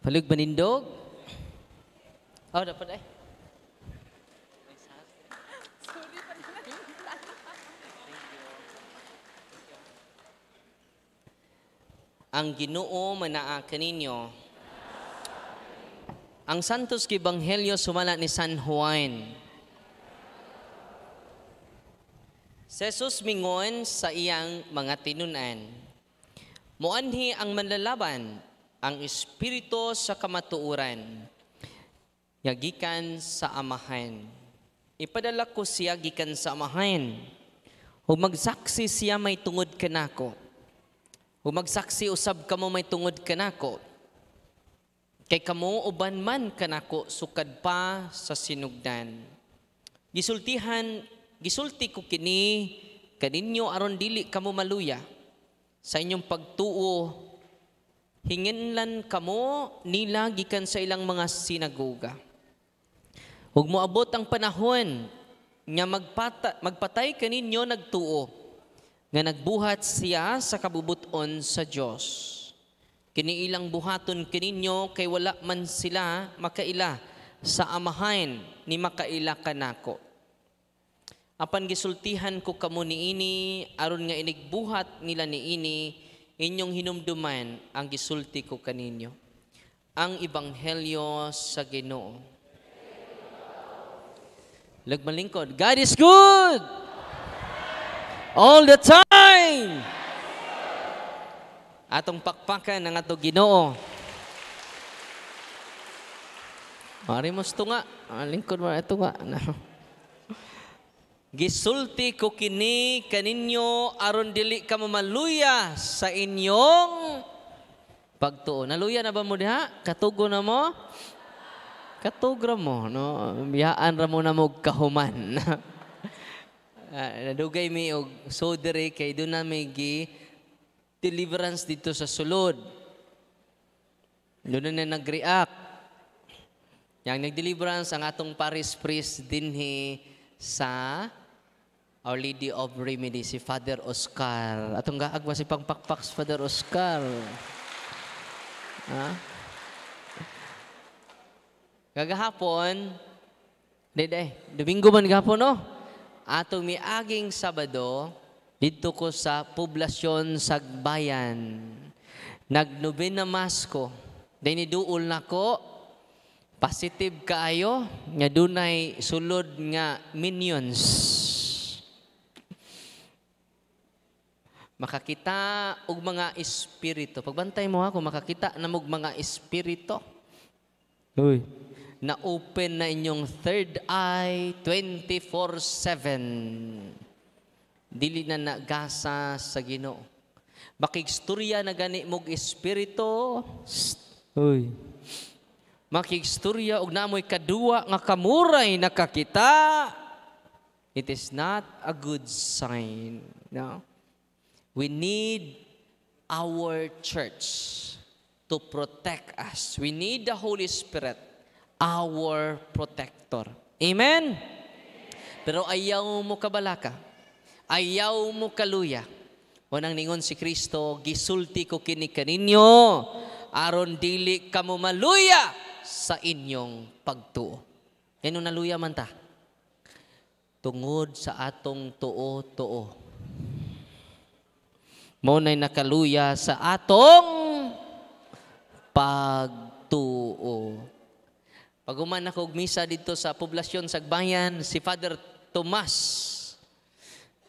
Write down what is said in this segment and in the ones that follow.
Palug banindog. Oh, dapat eh. Ang Ginoo manaa kaninyo. Ang Santos Ebanghelyo sumala ni San Juan. Si Jesus mingon sa iyang mga tinunan. Muanhi ang manlalaban, ang espiritu sa kamatuuran, yagikan sa amahan. Ipadala ko siya gikan sa amahan. Ug magsaksi siya may tungod kanako. Ug magsaksi usab kamo may tungod kanako. Kay kamo uban man kanako sukad pa sa sinugdan. Gisulti ko kini kaninyo aron dili kamo maluya sa inyong pagtuo. Hinginlan kamo nila gikan sa ilang mga sinagoga. Ug moabot ang panahon nga magpatay kaninyo nagtuo nga nagbuhat siya sa kabubuton sa Dios. Kini ilang buhaton kaninyo kay wala man sila makaila sa amahan ni makaila kanako. Apan gisultihan ko kamo niini aron nga inigbuhat nila niini inyong hinumduman ang gisulti ko kaninyo. Ang Ebanghelyo sa Ginoo. Lagmalingkod. God is good! All the time! Atong pakpakan ng ato Ginoo. Mari mo ito nga. Lingkod mo ito nga. Gisulti ko kini kaninyo aron dili ka mamaluya sa inyong pagtuo. Naluya na ba mo diha? Katugo na mo? Katugra mo. No? Biyaan ra mo na mo kahuman. Nadugay mi og sodere kay doon na may deliverance dito sa sulod. Doon na nag-react. Yang nag-deliverance ang atong parish priest dinhi sa Our Lady of Remedy, si Father Oscar. Atong gaagwa si pangpakpak si Father Oscar. Ha? Kagahapon, Domingo man gahapon, no? Atong miaging Sabado, dito ko sa poblasyon Sagbayan. Nagnovena mass ko. Dahil niduol na ko, positive kaayo, nga dunay sulod nga minions. Makakita og mga espiritu. Pagbantay mo ha, kung makakita na mog mga espiritu. Uy. Na-open na inyong third eye 24/7. Dili na nagasa sa Ginoo. Makigstorya na gani mog espiritu. Uy. Makigstorya og namoy kadua nga kamuray nakakita. It is not a good sign. No? We need our church to protect us. We need the Holy Spirit, our protector. Amen? Pero ayaw mo kabalaka. Ayaw mo kaluya. O nang ningon si Kristo, gisulti ko kini kaninyo, aron dili kamo maluya sa inyong pagtuo. Kano naluya man ta? Tungod sa atong tuo-tuo. Muna'y nakaluya sa atong pagtuo. Paguman ako og misa dito sa poblasyon Sagbayan, si Father Tomas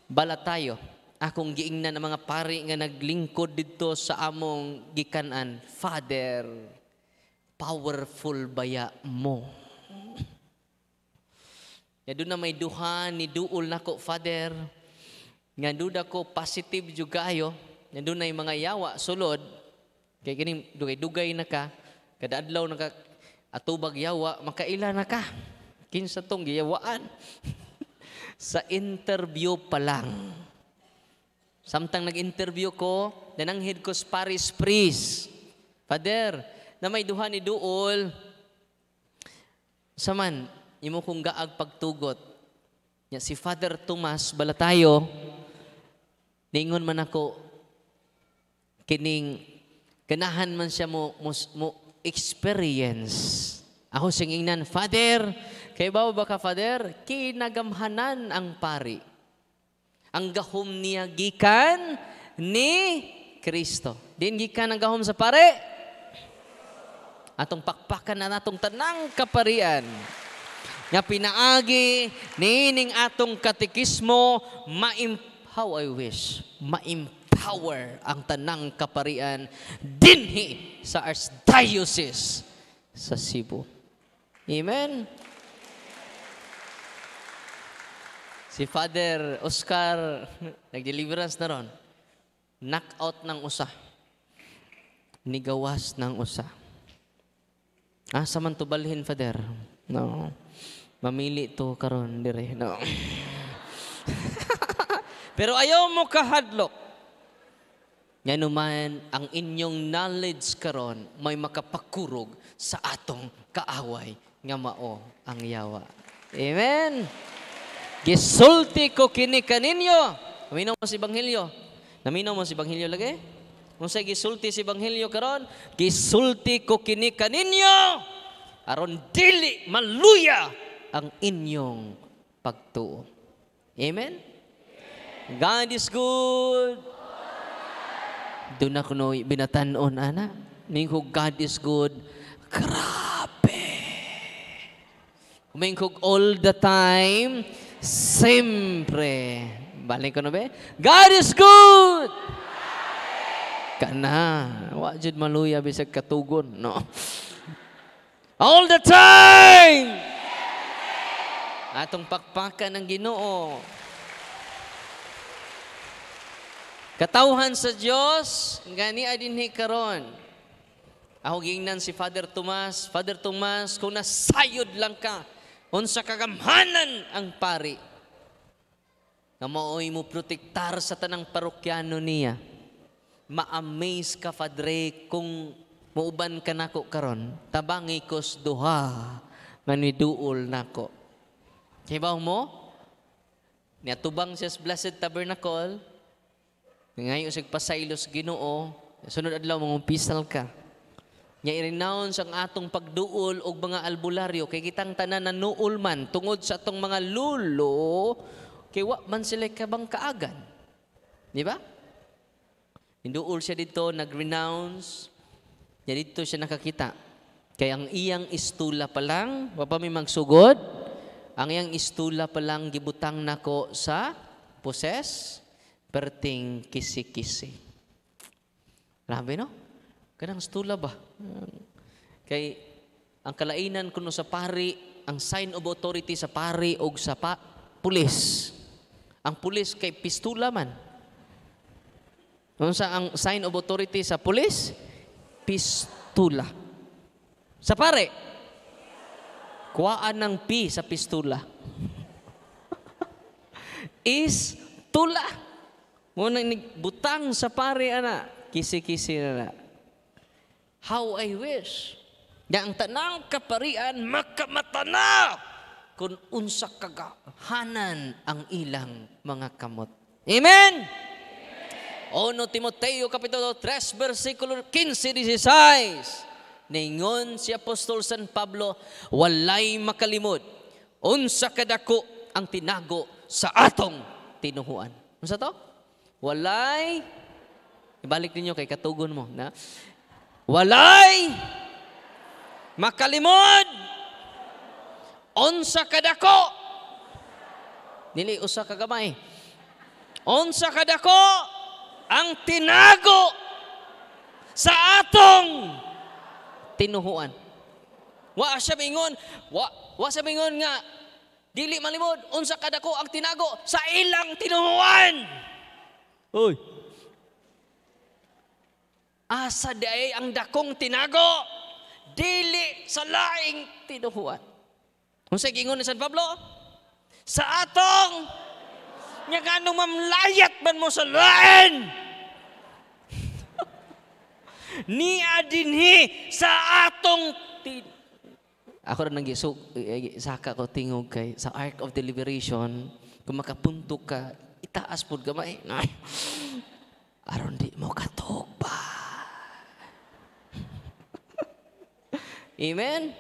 Balatayo. Akong giingnan ng mga pari nga naglingkod dito sa among gikanan. Father, powerful baya mo. Ya doon na may duha ni duol nako, Father. Nga duda ko positive juga ayo. Nga doon na mga yawa sulod. Kaya kining dugay-dugay na ka. Kada adlaw na ka atubag yawa, makaila na ka. Kinsa tong giyawaan. Sa interview pa lang. Samtang nag-interview ko, nananghid ko sa parish priest. Father, na may duha ni duol, saman, imo kong gaag pagtugot. Ya, si Father Tomas Balatayo, ningon man ako, kining, ganahan man siya mo experience. Ako singingnan, Father, kay ba ka, Father? Kinagamhanan ang pari. Ang gahom niya gikan ni Kristo. Din gikan ang gahom sa pare. Atong pakpakan na natong tanang kaparian. Nga pinaagi, nining atong katekismo, how I wish, ma-empower ang tanang kaparian dinhi sa Archdiocese sa Cebu. Amen? Si Father Oscar, nag-deliverance na ron. Knockout ng usa. Nigawas ng usa. Asa man to balhin, Father? No. Mamili to karon dire. No. Pero ayaw mo kahadlok. Nga naman, ang inyong knowledge karon may makapakurog sa atong kaaway nga mao ang yawa. Amen. Gisulti ko kini kaninyo. Naminaw mo si Ebanghelyo. Naminaw mo si Ebanghelyo lagi? Kung sa gisulti si Ebanghelyo karon, gisulti ko kini kaninyo. Aron dili maluya ang inyong pagtuo. Amen? God is good. Doon ako no binatanon, ana. Ningkog God is good. Grabe. Kumingkog all the time. Siyempre. Balik ko na ba? God is good. Kana. Wajud maluya bisag katugon. No? All the time. Atong pakpakan ng Ginoo. Katawhan sa Dios gani adinhi karon. Ako gingnan si Father Tomas, kung nasayod lang ka, unsa kagamhanan ang pari. Nga maoy mo protektar sa tanang parokyano niya. Ma-amaze ka, Padre, kung muuban ka nako karon, tabangi kos duha nga niduol nako. Kibaw mo? Niatubang siya sa Blessed Tabernacle, ngayon sig pasaylos Ginoo, sunod adlaw mangumpisal ka. Nya i-renounce ang atong pagduol og mga albularyo kay kitang tanan nanuol man tungod sa atong mga lulo kay wa man sila kabang kaagan. Di ba? Hinduol siya dito, nag-renounce. Nya dito siya nakakita. Kay ang iyang istula pa lang, wa pa may magsugod. Ang iyang istula pa lang gibutang nako sa poses, perting kisi-kisi. Grabe, no? Kanang istula ba? Kay ang kalainan kuno sa pari, ang sign of authority sa pari o sa pulis. Ang pulis kay pistula man. Kung sa ang sign of authority sa pulis, pistula. Sa pare, kuwaan ng P sa pistula. Is tula. Muna butang sa pare, ana. Kisi-kisi na. How I wish. Na ang tanang kaparian makamatana kung unsa kagahanan ang ilang mga kamot. Amen? Ono Timoteo Kapitulo 3, versikulo 15-16. Ningon si Apostol San Pablo, walay makalimod, unsa kadako ang tinago sa atong tinuhuan. Unsa to? Walay, ibalik ninyo kay katugon mo, na walay makalimod, unsa kadako, dili usa ka gamay, unsa kadako ang tinago sa atong tinuhuan. Wa siya mingon, wa siya mingon nga dili malimod unsa kadako ang tinago sa ilang tinuhuan. Oy. Asa day ang dakong tinago dili sa laing tinuhuan. Unsa gingon ni San Pablo? Sa atong nya kanong mamlayat man mo sa lain. Ni adinhi sa atong ako rin saka ko tingog kay sa Ark of Deliberation, kung makapunto ka, itaas po gamay. Aron di mo katog ba? Amen?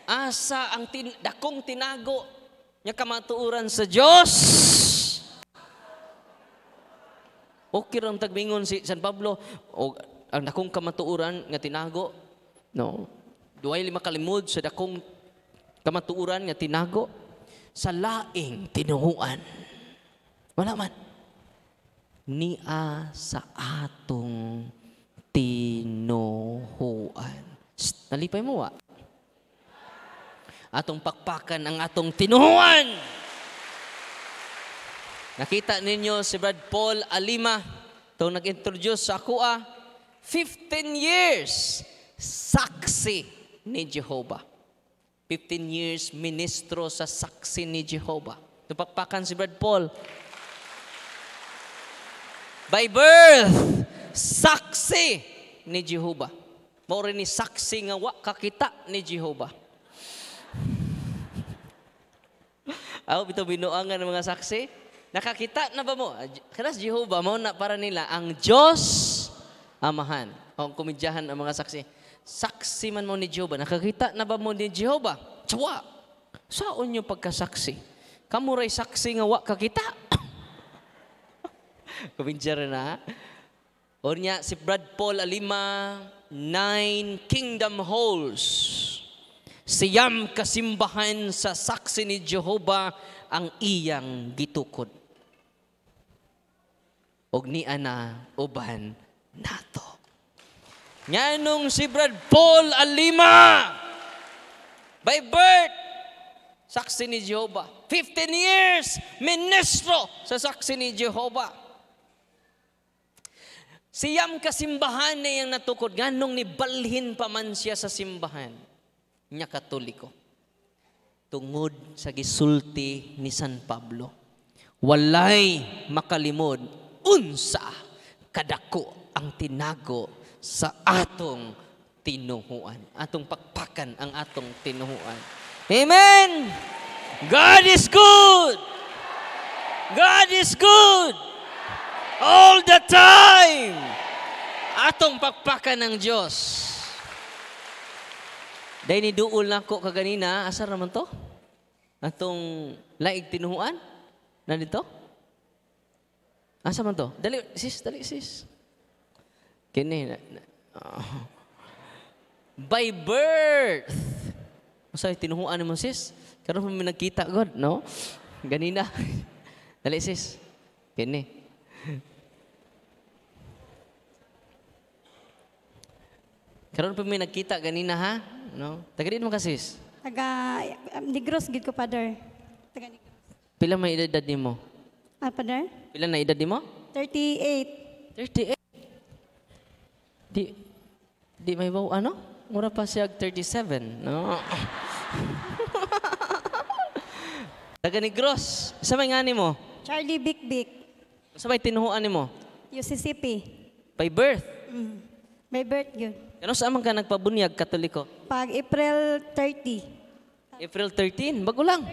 Asa ang dakong tinago nya kamatuoran sa Dios. Okay ram tagbingon si San Pablo o ang dakong kamatuoran nga tinago. No. Duay lima kalimod sa dakong kamatuoran nga tinago sa laing tinuhuan. Wala man. Nia sa atong tinuhuan. Nalipay mo wa? Atong pakpakan ang atong tinuhuan. Nakita ninyo si Brad Paul Alima, itong nag-introduce sa ako 15 years saksi ni Jehovah. 15 years ministro sa saksi ni Jehovah. Itong pakpakan si Brad Paul. By birth, saksi ni Jehovah. Mao ni saksi nga wa kakita ni Jehovah. Ako bitaw binuangan ng mga saksi. Nakakita na ba mo? Kanas Jehovah mo na para nila ang Diyos Amahan. O kumidyahan ang mga saksi. Saksi man mo ni Jehovah. Nakakita na ba mo ni Jehovah? Tsawa. Saan yung pagkasaksi? Kamuray saksi nga wa kakita. Kumidyahan na. O niya si Brad Paul Alima, 9 kingdom halls. Siyam kasimbahan sa saksi ni Jehovah ang iyang gitukod. Og ni ana uban nato. Nganong si Brad Paul Alima by birth saksi ni Jehovah. 15 years ministro sa saksi ni Jehovah. Siyam kasimbahan na iyang natukod. Nganong nibalhin pa man siya sa simbahan nya Katoliko. Tungod sa gisulti ni San Pablo, walay makalimod unsa kadako ang tinago sa atong tinuhuan. Atong pakpakan ang atong tinuhuan. Amen! God is good! God is good! All the time! Atong pakpakan ng Diyos. Dahil ni duol na ko kaganina, asar naman to? Atong laig tinuhuan? Nandito? Asa man to? Dali sis. Kini. By birth. Masa tinuhuan mo sis? Karon mo nagkita God, no? Ganina. Dali sis. Kini. Karon pa may nagkita ganina ha? No? Taga din mo kasis? Taga Negros gid ko, Father. Taga Negros. Pila may edad nimo? Father? Pila na edad nimo? 38. 38. Di may baw ano? Mura pa siya 37, no? Taga Negros. Sa may ngani mo? Charlie Big. Sa may tinuhuan nimo? Mississippi. By birth. By birth yun. Ano saan man ka nagpabunyag Katoliko? Pag April 30. April 13, bago lang.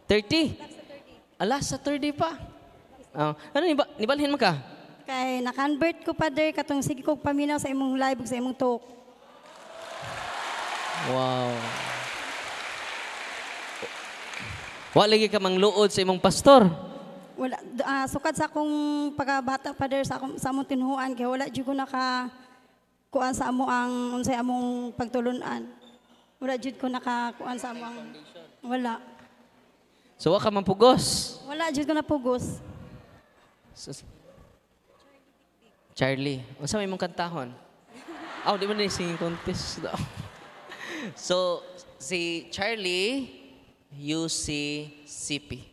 30. Alas sa 30 pa. Oh, ano nibalhin mo ka? Kay na-convert ko, Father, katong sige kong paminaw sa imong live ug sa imong talk. Wow. Wa lagi ka mangluod sa imong pastor. Wala sukad sa akong pagkabata, Father, sa among tinuhuan kay wala jud ko kuan sa amo ang unsay among pagtulunan. Wala jud ko nakakuan sa amo ang wala. So wa ka mampugos. Wala jud ko napugos. Charlie, unsa may imong kantahon? Di man ni singing contest daw. So si Charlie UCCP.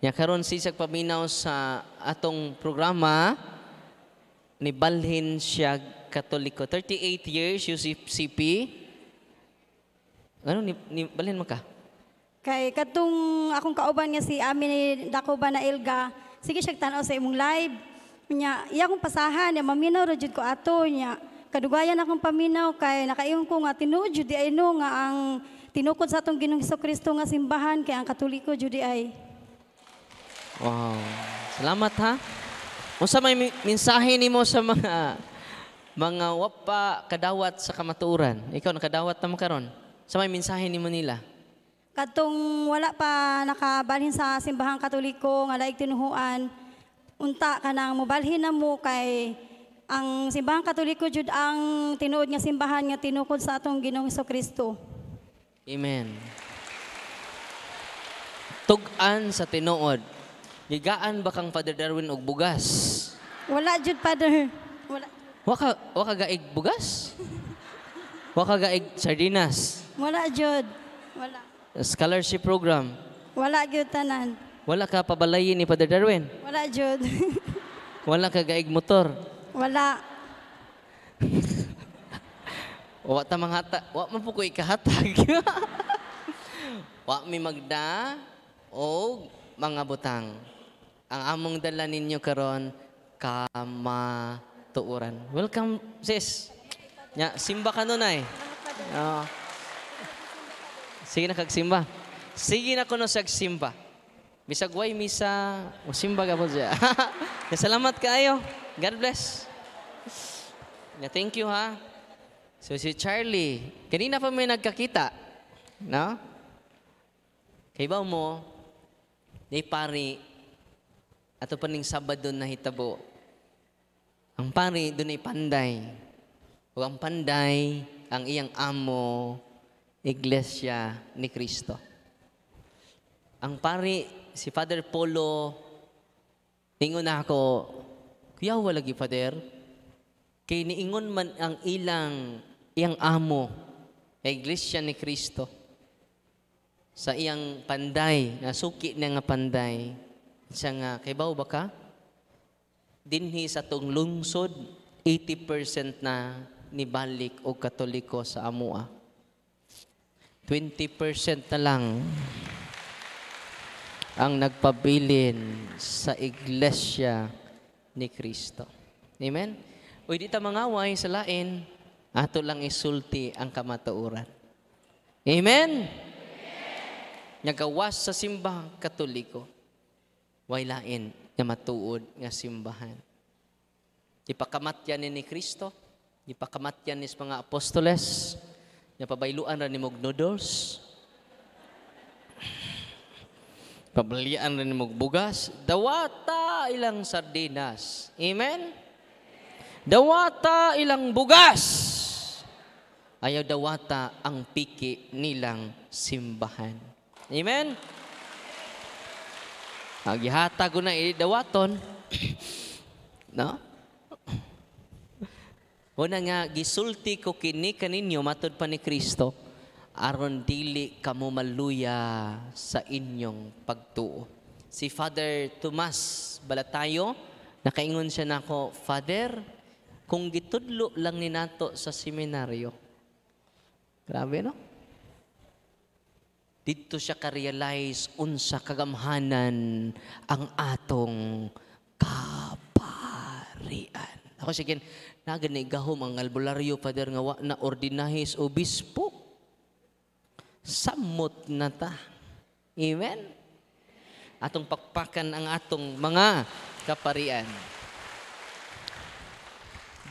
Ya karon si paminaw sa atong programa ni balhin siya Katoliko. 38 years, UCCP. Ano, ni balhin mo ka? Kay katong akong kauban nga si Amin ni dako ba na Elga, sige siya tanaw sa imong live. Nya, iya akong pasahan, ya maminaw ra jud ko ato nya. Kadugayan akong paminaw kay nakaingon ko nga tinuod jud di ay no nga ang tinukod sa atong Ginoong Hesukristo nga simbahan kay ang Katoliko jud di ay. Wow. Salamat ha. Unsa may mensahe nimo sa mga mga wapa kadawat sa kamatuoran. Ikaw nakadawat na makaron. Sa may mensahe ni Manila. Katong wala pa nakabalhin sa simbahang Katoliko nga laig tinuhuan, unta ka nang mobalhin na mo kay ang simbahang Katoliko jud ang tinuod nga simbahan nga tinukod sa atong Ginoong Kristo. Amen. Tug-an sa tinuod. Gigaan ba kang Father Darwin og bugas? Wala jud, Father. Wala. Waka gaig bugas? Waka gaig sardinas? Wala jud. Wala. Scholarship program? Wala jud tanan. Wala ka pabalayin ni Father Darwin? Wala jud. Wala ka gaig motor? Wala. Wa ta manghata, wa man po ko ikahatag. Wa mi magda o mga butang. Ang among dala ninyo karon kamatuoran. Welcome, sis. Nya, simba ka nun ay. Oo. Sige na kagsimba. Sige na kuno sa simba. Bisag way misa, o simba ka po siya. Salamat kaayo. God bless. Yeah, thank you ha. So si Charlie, kanina pa may nagkakita. No? Kay ba mo, ni pari, ato pa ning Sabado na hitabo. Ang pari, doon ay panday. O ang panday, ang iyang amo, Iglesia ni Cristo. Ang pari, si Father Polo, ingon na ako, kuya wala gi Father, kay niingon man ang iyang amo, Iglesia ni Cristo, sa iyang panday, nasuki na nga panday, siya nga, kay bao ba ka? Dinhi sa tong lungsod, 80% na nibalik o Katoliko sa amua. 20% na lang ang nagpabilin sa Iglesia ni Cristo. Amen? Uy, di ta mangaway sa lain, ato lang isulti ang kamatuoran. Amen? Nagawas sa simbahang Katoliko, way lain nga matuod nga simbahan. Ipakamatyan ni Cristo, ipakamatyan ni mga apostoles, nga pabayluan ra ni mog noodles, pabalian ra ni mog bugas, dawata ilang sardinas. Amen? Dawata ilang bugas. Ayaw dawata ang piki nilang simbahan. Amen? Agihata ko na dawaton. No? Una nga, gisulti ko kini kaninyo, matod pa ni Kristo, aron dili kamo maluya sa inyong pagtuo. Si Father Tomas Balatayo, nakaingon siya nako, Father, kung gitudlo lang ni nato sa seminaryo. Grabe, no? Dito siya ka-realize unsa kagamhanan ang atong kaparian. Ako sige, nagani gahom ang albularyo, Father, nga wa na ordinahis obispo. Samot na ta. Amen? Atong pakpakan ang atong mga kaparian.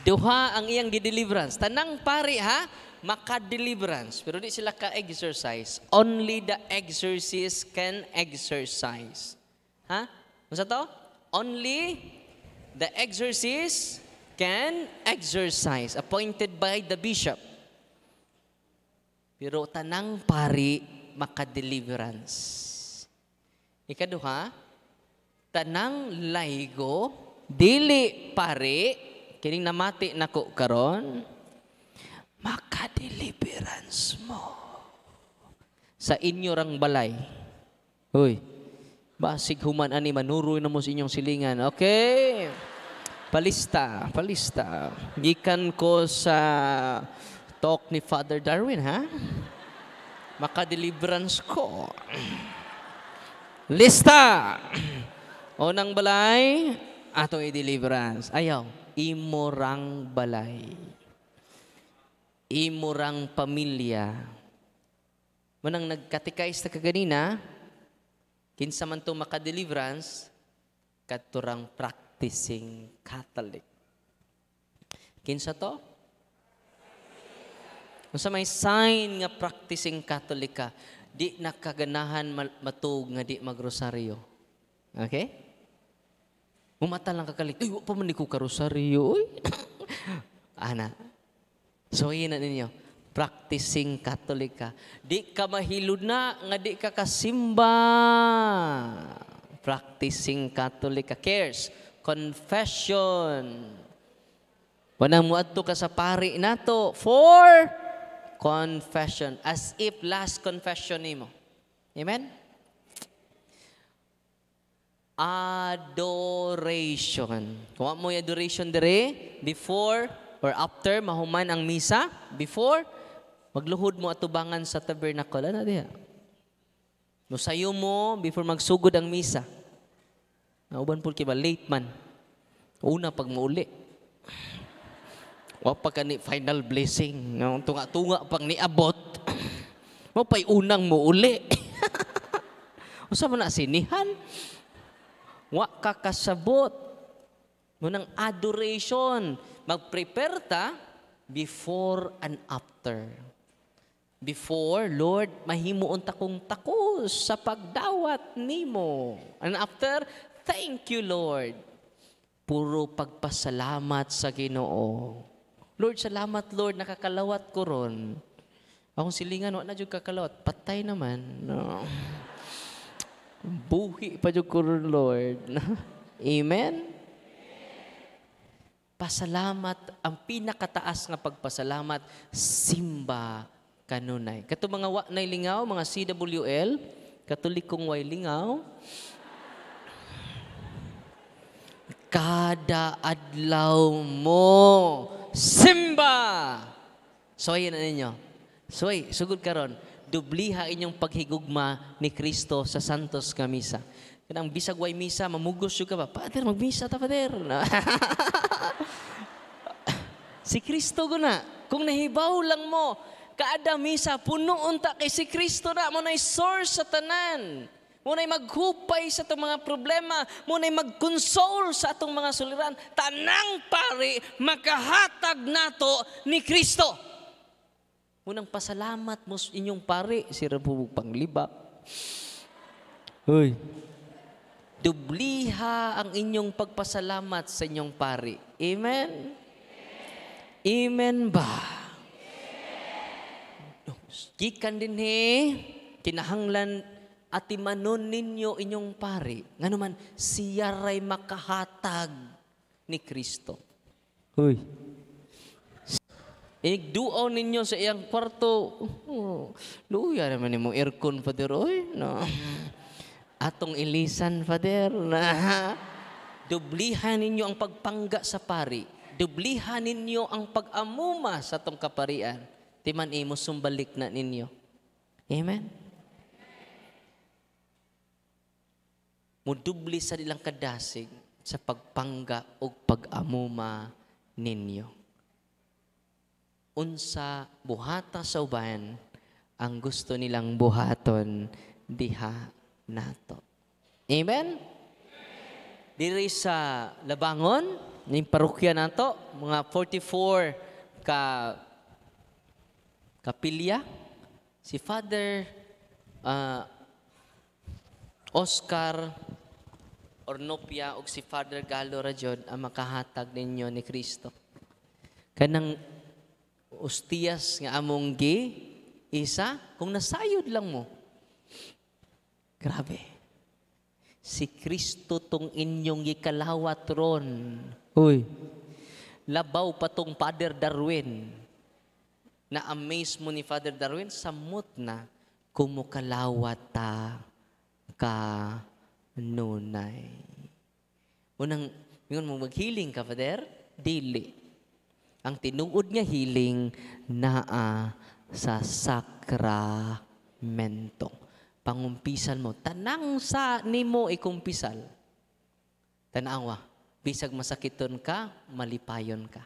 Duha ang iyang gideliverance. Tanang pari ha, maka-deliverance. Pero di sila ka-exercise. Only the exorcist can exercise. Ha? Masa to? Only the exorcist can exercise, appointed by the bishop. Pero tanang pari, maka-deliverance. Ikaduha, tanang laygo, dili pari, kining namati nako karon, maka-deliverance mo. Sa inyo rang balay. Uy, basig human ani manuroy na mo sa inyong silingan. Okay. Palista. Gikan ko sa talk ni Father Darwin, ha? Maka-deliverance ko. Lista! Unang balay, atong i-deliverance. Ayaw, imorang balay. Imorang pamilya. Manang nagkatikais na kaganina, kinsa man to maka-deliverance, katurang practicing Catholic. Kinsa to? Kung sa may sign nga practicing Catholic ka, di nakaganahan matug nga di magrosaryo. Okay? Mumata lang kakalik, ay, pa man di ko karosaryo. Ana. So, yun na ninyo. Practicing Catholic ka. Di ka mahilod na, nga di ka kasimba. Practicing Catholic ka. Cares. Confession. Panang muadto ka sa pari nato for confession. As if last confession nimo. Amen? Adoration. Kung mo yung adoration dire, before or after, mahuman ang misa, before, magluhod mo atubangan sa tabernacle. Ano diya? Musayo mo before magsugod ang misa. Nauban po kiba, late man. Una pag mauli. Wapag ka ni final blessing. Tunga-tunga pag niabot. Mapay unang mo uli. Usa mo na sinihan. Wa kakasabot. Munang adoration. Mag-prepare ta before and after. Before, Lord, mahimuon ta kong takos sa pagdawat nimo. And after, thank you, Lord. Puro pagpasalamat sa Ginoo. Lord, salamat, Lord, nakakalawat ko ron. Akong silingan, wala na dyan kakalawat. Patay naman. No. Buhi pa dyan ko ron, Lord. Amen? Pasalamat, ang pinakataas nga pagpasalamat, simba kanunay. Kato mga wa na lingaw, mga CWL, Katolikong way lingaw, kada adlaw mo simba. So ayan na ninyo. So sugod karon, dubliha inyong paghigugma ni Kristo sa Santos nga misa. Kanang bisag way misa, mamugos yung ka ba? Pader, magmisa ta, Pader. Si Kristo ko na. Kung nahibaw lang mo, kaada misa, punoon ta kay si Kristo na. Muna'y source sa tanan. Muna'y maghupay sa itong mga problema. Muna'y mag-console sa itong mga suliran. Tanang pari, makahatag nato ni Kristo. Munang pasalamat mo inyong pari, si Rabubog Panglibak. Hoy. Dubliha ang inyong pagpasalamat sa inyong pari. Amen? Amen ba? Gikan din kinahanglan at imanon ninyo inyong pari. Nga naman, siya ray makahatag ni Kristo. Hoy. Igduaw ninyo sa iyang kwarto. Luya naman ni mong aircon, Father. Oy, no. Atong ilisan, Father. Dublihan ninyo ang pagpangga sa pari. Dublihan ninyo ang pag-amuma sa itong kaparian. Timan imo sumbalik na ninyo. Amen? Mudubli sa nilang kadasig sa pagpangga o pag-amuma ninyo. Unsa buhata sa uban ang gusto nilang buhaton diha nato. Amen? Diri sa Labangon, ning parokya nato, mga 44 kapilya, si Father Oscar Ornopia ug si Father Galo Rajon ang makahatag ninyo ni Kristo. Kanang ostiyas nga among isa, kung nasayod lang mo, grabe. Si Kristo tong inyong gikalawat ron. Uy. Labaw pa tong Father Darwin. Na-amaze mo ni Father Darwin, samot na kumukalawat ta ka nunay. Unang, yun mo maghiling ka, Father? Dili. Ang tinuod nga healing naa sa sakramento. Pangumpisan mo. Tanang sa nimo ikumpisal. Tanawa. Bisag masakiton ka, malipayon ka.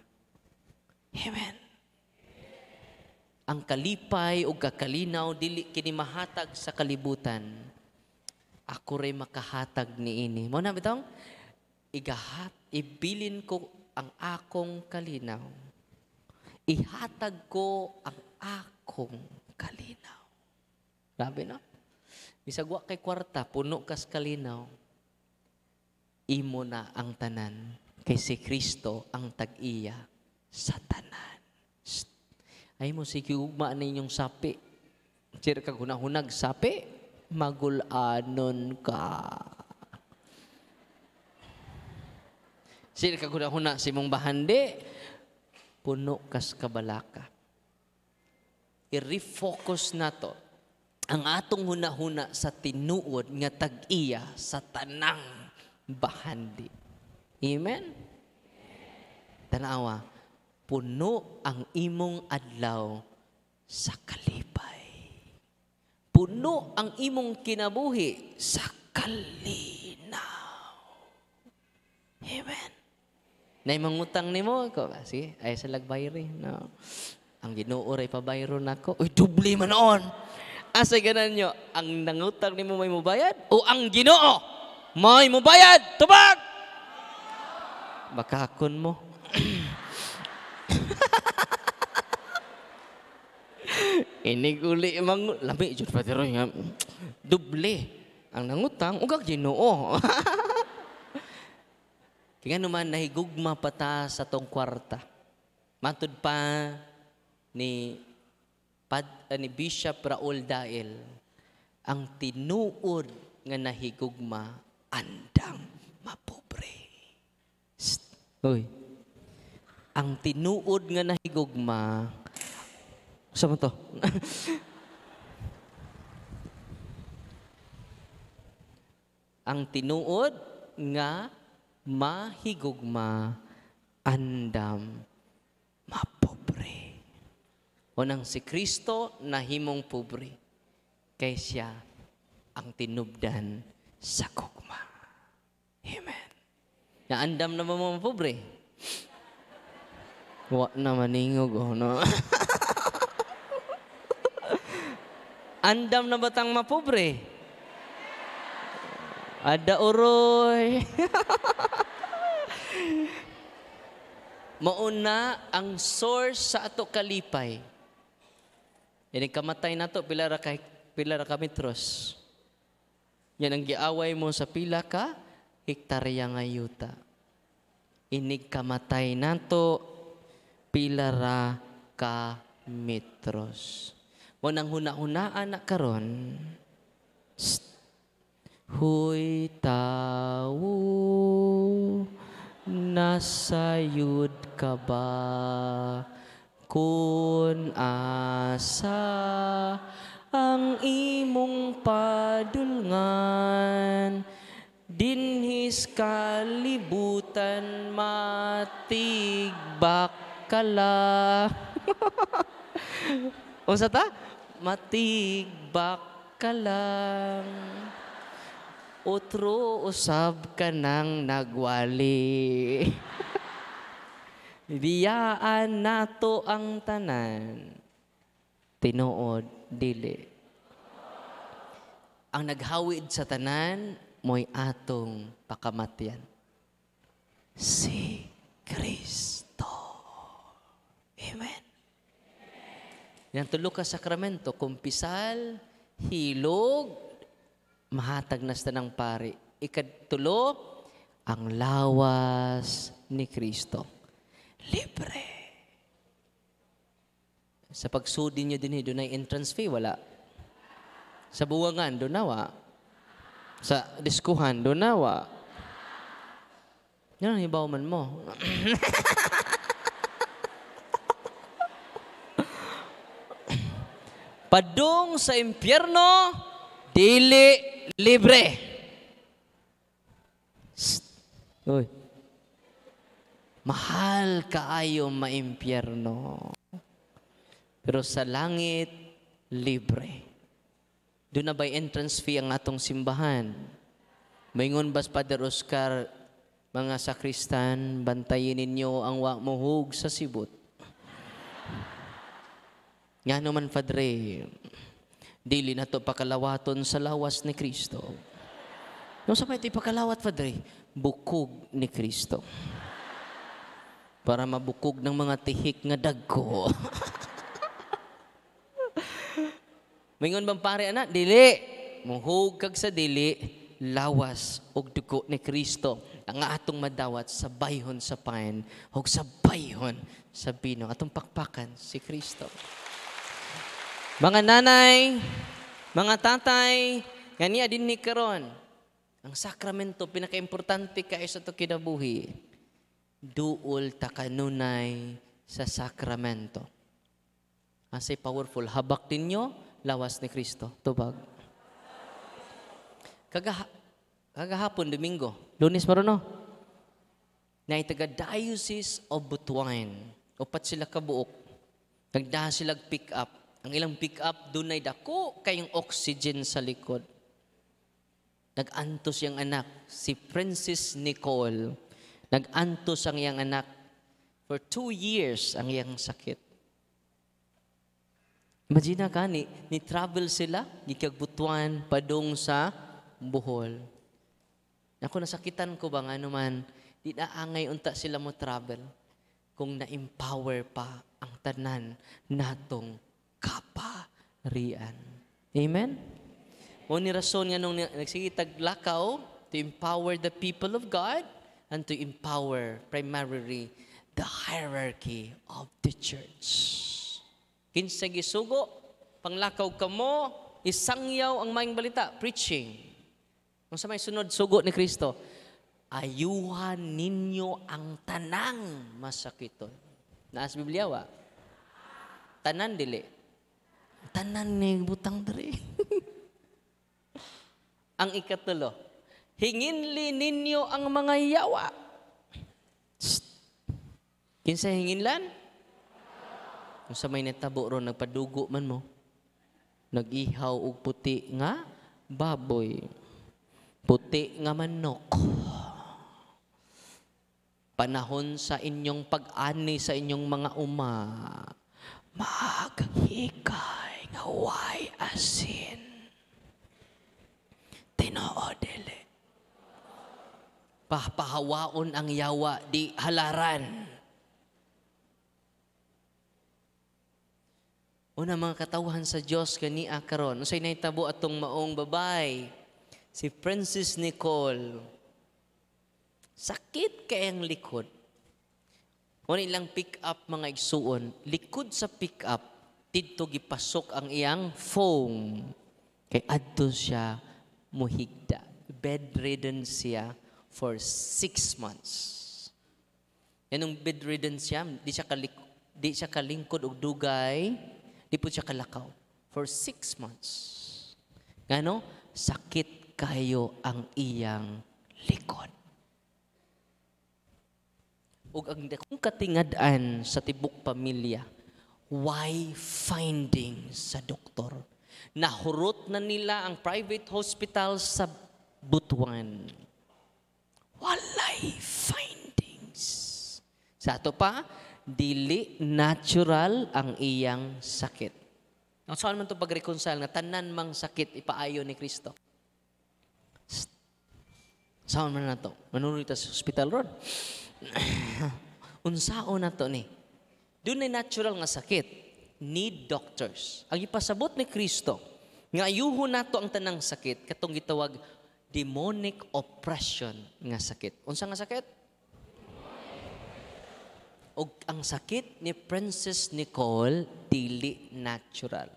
Amen. Ang kalipay o kakalinaw, dili kini mahatag sa kalibutan. Ako rin makahatag ni ini. Mo na bitong, ibilin ko ang akong kalinaw ihatag ko ang akong kalinaw. Grabe na. Bisag wa kay kwarta, puno kas kalinaw. Imo na ang tanan. Kay si Kristo ang tag-iya sa tanan. Ay mo sige ugma na inyong sapi. Sir ka hunahunag sapi, magulanon ka. Sir ka hunahuna si mong bahandi, puno kas kabalaka. I-refocus na to ang atong hunahuna sa tinuod nga tag-iya sa tanang bahandi. Amen? Tanawa, puno ang imong adlaw sa kalipay. Puno ang imong kinabuhi sa kalinaw. Amen? Naimangutang ni mo, sige, ay sa lagbayri. No. Ang Ginoo ray pabayro nako. Uy, dubli man on. Asa ganan nyo, ang nangutang ni mo may mubayad? O ang Ginoo may mubayad? Tubag! Bakakon mo. Inig uli mang lami jud patiro nga. Duble ang nangutang ug ang Ginoo. Kaya naman nahigugma pa ta sa tong kwarta. Matud pa ni Bishop Raul Dael, ang tinuod nga nahigugma andam mapobre. Uy. Ang tinuod nga nahigugma, saan mo to? Ang tinuod nga mahigugma andam mapobre. Unang si Kristo nahimong pobre, kay siya ang tinubdan sa gugma. Amen. Naandam na ba mga pobre? Wa na maningog, oh, no? Andam na batang mapobre? Ada uroy. Mauna ang source sa ato kalipay. Yan kamatay na to, pila ra ka metros. Yan ang giaway mo sa pila ka hektarya nga yuta. Inig kamatay na to, pila ra ka metros. Mo nang huna-hunaan na karon. Huy tao, nasayud ka ba? Kun asa ang imong padulngan, dinhis kalibutan matigbak kala. Unsa ta? Matigbak ka lang. Otro usab ka nang nagwali. Biyaan nato ang tanan. Tinuod dili. Ang naghawid sa tanan mo'y atong pakamatyan. Si Kristo. Amen. Yang tulo ka sakramento, kumpisal, hilog, mahatag na sa tanang pari. Ikatulo, ang lawas ni Kristo. Libre. Sa pagsudi nyo din, doon ay entrance fee, wala. Sa buwangan, doon nawa. Sa diskuhan, doon nawa. Yan ang ibawman mo. Padung sa impyerno, dili libre. Uy. Mahal kaayo maimpyerno. Pero sa langit, libre. Doon na ba'y entrance fee ang atong simbahan? Maingon bas Father Oscar, mga sakristan, bantayin ninyo ang muhug sa sibot. Nga naman, Padre, dili na to pakalawaton sa lawas ni Kristo. Nung sa may ito pakalawat, Padre, bukog ni Kristo. para mabukog ng mga tihik nga dagko. Mingon bang pare anak, dili. Muhug kag sa dili, lawas og dugo ni Kristo. Ang atong madawat sa bayhon sa pain, o sa bayhon sa bino. Atong pakpakan si Kristo. Mga nanay, mga tatay, ganiya din ni karon. Ang sakramento, pinaka-importante kayo sa ito kinabuhi. Duol ta kanunay sa sakramento. Asay powerful. Habak ninyo, lawas ni Kristo. Tubag. Kagahapon, Domingo. Lunes pa ron, no? Na taga-Diocese of Butuan. Upat sila kabuok. Nagdahan sila pick up. Ang ilang pick up, doon ay dako kayong oxygen sa likod. Nag-antos yung anak, si Princess Nicole. Nag-antos ang iyang anak. For 2 years ang iyang sakit. Imagine ka, ni travel sila, gikagbutuan, padong sa Bohol. Ako nasakitan ko ba nga naman, di na angay unta sila mo travel kung na-empower pa ang tanan natong kaparian. Amen? O ni rason nga nung nagsigitag lakaw to empower the people of God and to empower primarily the hierarchy of the church. Kinsa gisugo, panglakaw kamo, isangyaw ang maing balita, preaching. Kung sa may sunod, sugo ni Kristo, ayuhan ninyo ang tanang masakiton. Naas Biblia wa? Tanan dili. Tanan ni butang diri. Ang ikatulo, hinginli ninyo ang mga yawa. Kinsa hinginlan? Kung sa may natabo ron, nagpadugo man mo, nag-ihaw og puti nga baboy. Puti nga manok. Panahon sa inyong pag-ani sa inyong mga uma, maghikay nga way asin. Tinoo dili. Pahawaon ang yawa, di halaran. Una mga katawhan sa Diyos kani akaron. Unsay nahitabo atong maong babay? Si Princess Nicole. Sakit kayang likod. Una ilang pick up mga igsuon. Likod sa pick up, dito gipasok ang iyang foam. Kay adto siya muhigda. Bedridden siya for 6 months. Yanong bedridden siya, di siya kalingkod og dugay, di po siya kalakaw. For 6 months. Ngano? Sakit kayo ang iyang likod. Ug ang dakong katingad-an sa tibok pamilya, why finding sa doktor? Nahurot na nila ang private hospital sa Butuan. Walay findings. Sa ato pa, dili natural ang iyang sakit. Ang saan man ito pag-reconcile nga tanan mang sakit ipaayo ni Kristo. Saan man na ito? Manunod ito sa hospital ron. Unsao na ito ni. Doon ay natural nga sakit. Need doctors. Ang ipasabot ni Kristo, nga ayuho na ito ang tanang sakit, katong gitawag demonic oppression nga sakit. Unsa nga sakit? O ang sakit ni Princess Nicole, dili natural.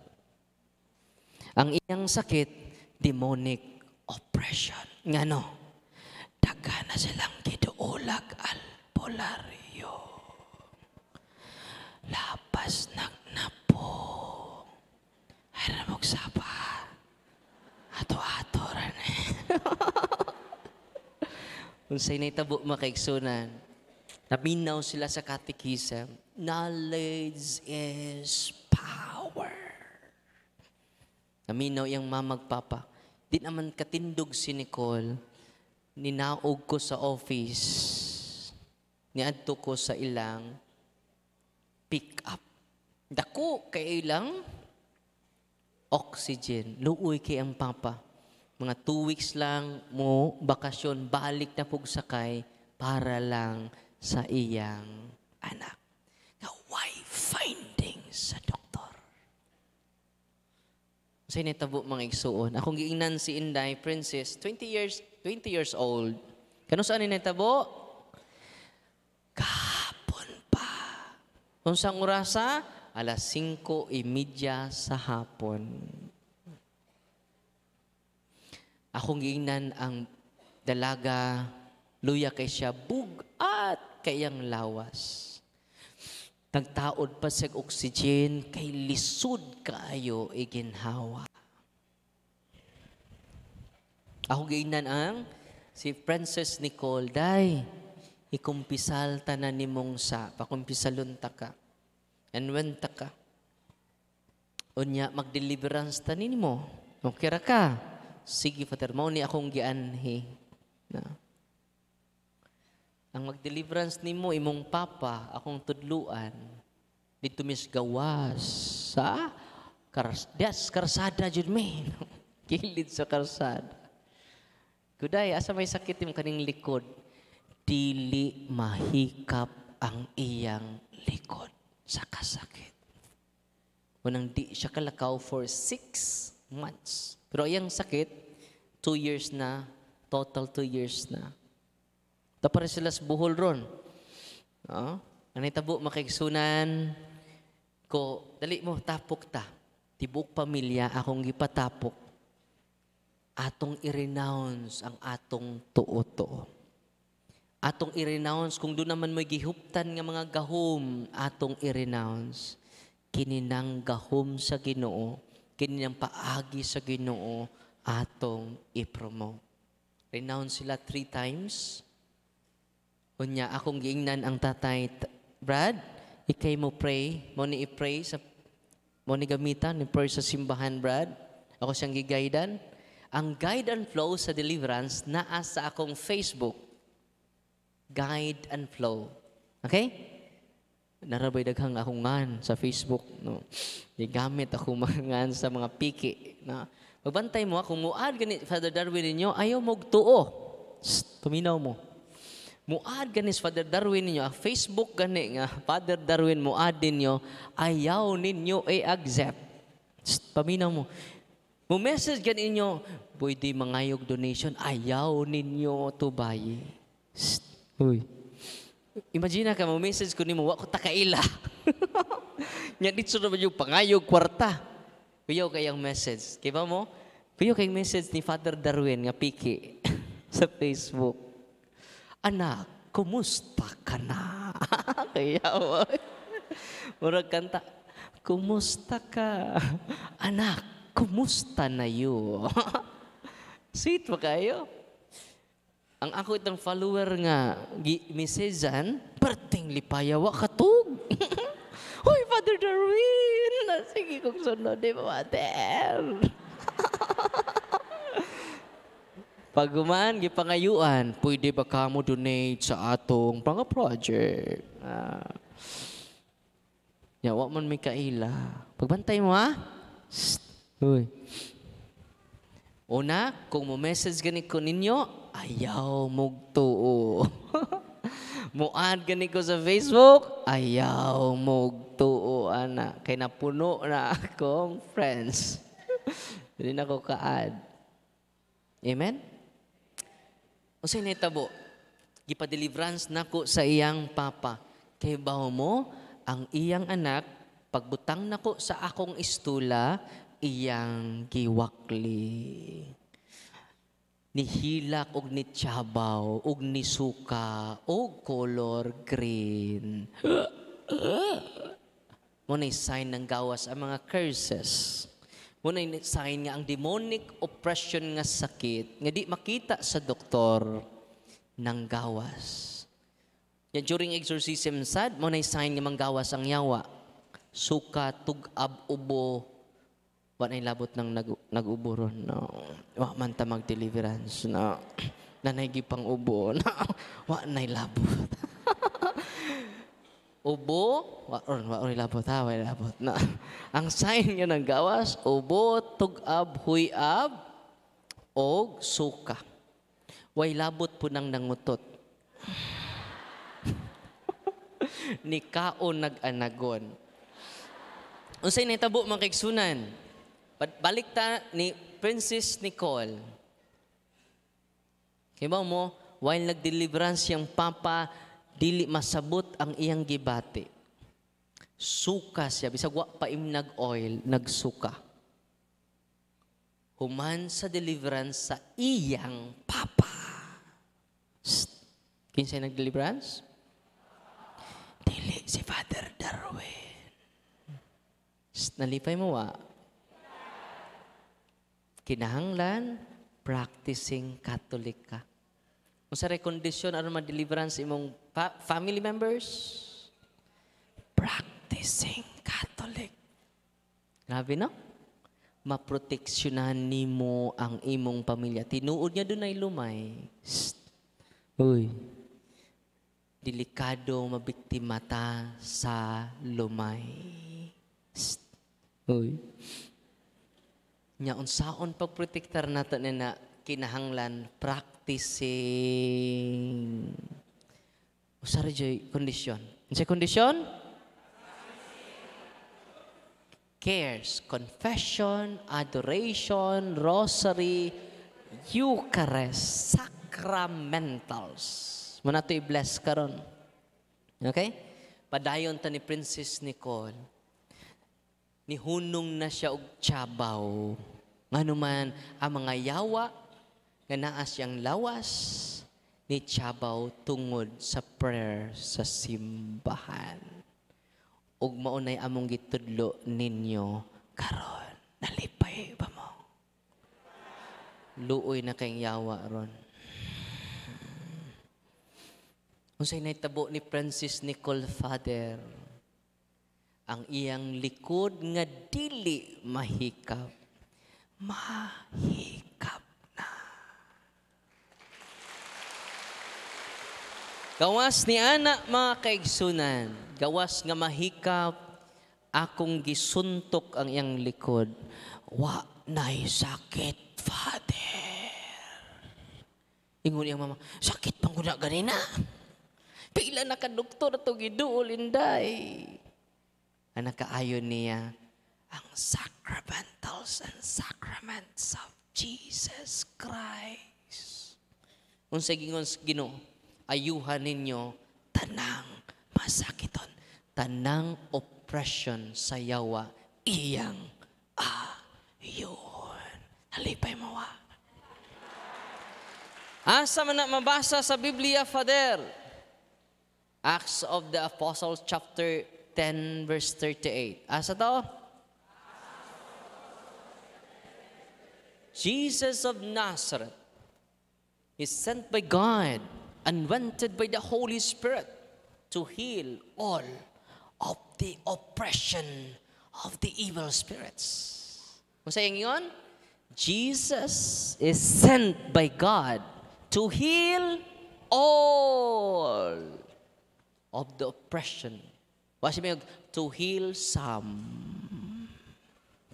Ang iyang sakit, demonic oppression. Nga no? Daga na silang giduulag albularyo. Lapas nagnapo. Ay na magsapa. Ato-ato rin eh. Kung sa'y naitabo makaigsunan, naminaw sila sa catechism, knowledge is power. Naminaw yung mamagpapa. Di naman katindog si Nicole, ninaog ko sa office, niadto ko sa ilang pick up. Dako kay ilang oxygen. Luoy kay ang papa. Mga 2 weeks lang mo, bakasyon, balik na pug sakay para lang sa iyang anak. Nga why finding sa doktor? Sa initabo mga igsuon. Akong giingnan si Inday, Princess, 20 years old. Kano saan initabo? Kahapon pa. Kung saan orasa? 5:30 sa hapon. Akong giingnan ang dalaga, luya kay siya, bugat kayang lawas. Nagtaod pa sa oxygen, kay lisod kaayo iginhawa. Ako giingnan ang si Princess Nicole, day, ikumpisal tanan ni mong sa, pakumpisalon ta ka. And when ta ka, unya, mag-deliverance tanin mo. Okay ra ka? Sige, Father, mao ni akong gianhi. Na. Ang mag-deliverance ni mo, imong papa, akong tudluan, dito mis gawas sa karsada, jud me. Kilid sa karsada. Kuday, asa may sakit yung kaning likod? Dili mahikap ang iyang likod sa kasakit. Unang di siya kalakaw for 6 months. Pero iyang sakit, 2 years na, total 2 years na. Tapos sila sa buhol ron. Anay tabo, makiksunan ko, dali mo, tapok ta. Tibok pamilya, akong gipatapok. Atong i-renounce ang atong tuo-tuo. Atong i-renounce, kung doon naman may gihuptan nga mga gahom, atong i-renounce. Kininang gahom sa Ginoo, kininang paagi sa Ginoo, atong i-promote. Renounce sila 3 times. Unya, akong giingnan ang tatay, Brad, ikay mo pray, mo ni i-pray, mo ni gamitan, ni pray sa simbahan, Brad. Ako siyang gigaydan. Ang guide and flow sa deliverance naa sa akong Facebook. Guide and flow. Okay? Narabay daghang akong ngan sa Facebook. No? Gigamit ako ngan sa mga piki. No? Magbantay mo, kung muad gani, Father Darwin ninyo, ayaw magtuo. Tuminaw mo. Muad gani sa Father Darwin ninyo, Facebook gani nga, Father Darwin muad ninyo, ayaw ninyo i-accept. Paminaw mo. Message gani ninyo, pwede mangayog donation, ayaw ninyo tubayi. Uy. Imagine ka, message ko nimo, wako takaila. Nya dito naman yung pangayog kwarta. Kuyaw kayang message. Kiba mo? Kuyaw kayang message ni Father Darwin nga piki sa Facebook. Anak, kumusta ka na? Kuyaw. Murag kanta, kumusta ka? Anak, kumusta na yun? Sweet ba kayo? Ang ako itong follower nga, misesan, perting lipayawa katug. Hoy, Father Darwin! Sige kong sunod, di ba, Mater? Pag gumaan, gipangayuan, pwede ba ka mo donate sa atong mga project? Yawa man may kaila. Pagbantay mo, ha? Uy. Una, kung mo message ganit ko ninyo, ayaw mugtuo. Muad ganit ko sa Facebook, ayaw mugtuo, anak. Kaya napuno na akong friends. Hindi na ko ka-add. Amen? O sa initabo, gipa-deliverance na ko sa iyang papa. Kaya ba mo, ang iyang anak, pagbutang na ko sa akong istula, iyang giwakli. Nihilak og ni tiyabaw, og ni suka, og color green. Muna sign ng gawas ang mga curses. Muna sign nga ang demonic oppression nga sakit, nga di makita sa doktor ng gawas. Yan, during exorcism sad, muna sign nga manggawas ang yawa. Suka, tugab, ubo, wa na labot ng nag-ubo ron. No. Wa man ta mag-deliverance. No. Nanay gipang ubo. No. Wa na labot. Ubo, wa na labot ha, wa na labot. No. Ang sign nga ng gawas, ubo, tugab, huyab, og suka. Way labot po nang nangutot. ni kaon nag-anagon. Unsay nitabo mga kaigsunan? Balik ta ni Princess Nicole. Kibaw mo, while nag-deliverance siyang papa, dili masabot ang iyang gibati. Suka siya, bisag wa pa nag oil, nagsuka. Human sa deliverance sa iyang papa. Kinsay nag-deliverance? Dili si Father Darwin. Nalipay mo wa? Kinahanglan, practicing Catholic ka. Kung sa rekondisyon, ano ma-deliverance imong family members? Practicing Catholic. Grabe, no? Maproteksyonan nimo ang imong pamilya. Tinuod niya doon ay lumay. Uy, delikado mabiktima ta sa lumay. Uy. Nya unsaon pagprotektar nato na kinahanglan practicing. Usa ra jay kondisyon. Unsay kondisyon? Cares, confession, adoration, rosary, Eucharist, sacramentals. Muna ito i-bless karon. Okay? Padayon ta ni Princess Nicole. Nihunong na siya og tiyabaw. Ngano man ang mga yawa nga naa siyang lawas ni tiyabaw tungod sa prayer sa simbahan. Ug maunay among gitudlo ninyo karon. Nalipay ba mo? Luoy na kayong yawa ron. Unsay nahitabo ni Princess Nicole Father, ang iyang likod nga dili mahikap. Mahikap na. Gawas ni ana mga kaigsunan, gawas nga mahikap, akong gisuntok ang iyang likod. Wa nay sakit, Father. Ingon iyang mama, sakit pang guna ganina. Pila na ka doktor to giduol inday. Ang nakaayon niya, ang sacramentals and sacraments of Jesus Christ. Unsay gingon Ginoo, ayuhan ninyo tanang masakiton, tanang oppression sa yawa, iyang ayun. Halipay mo wa. Asa man na mabasa sa Biblia, Father? Acts of the Apostles chapter 10 verse 38. Asa to? Jesus of Nazareth is sent by God, anointed by the Holy Spirit to heal all of the oppression of the evil spirits. Kung sayang yun, Jesus is sent by God to heal all of the oppression. Wasi may to heal some.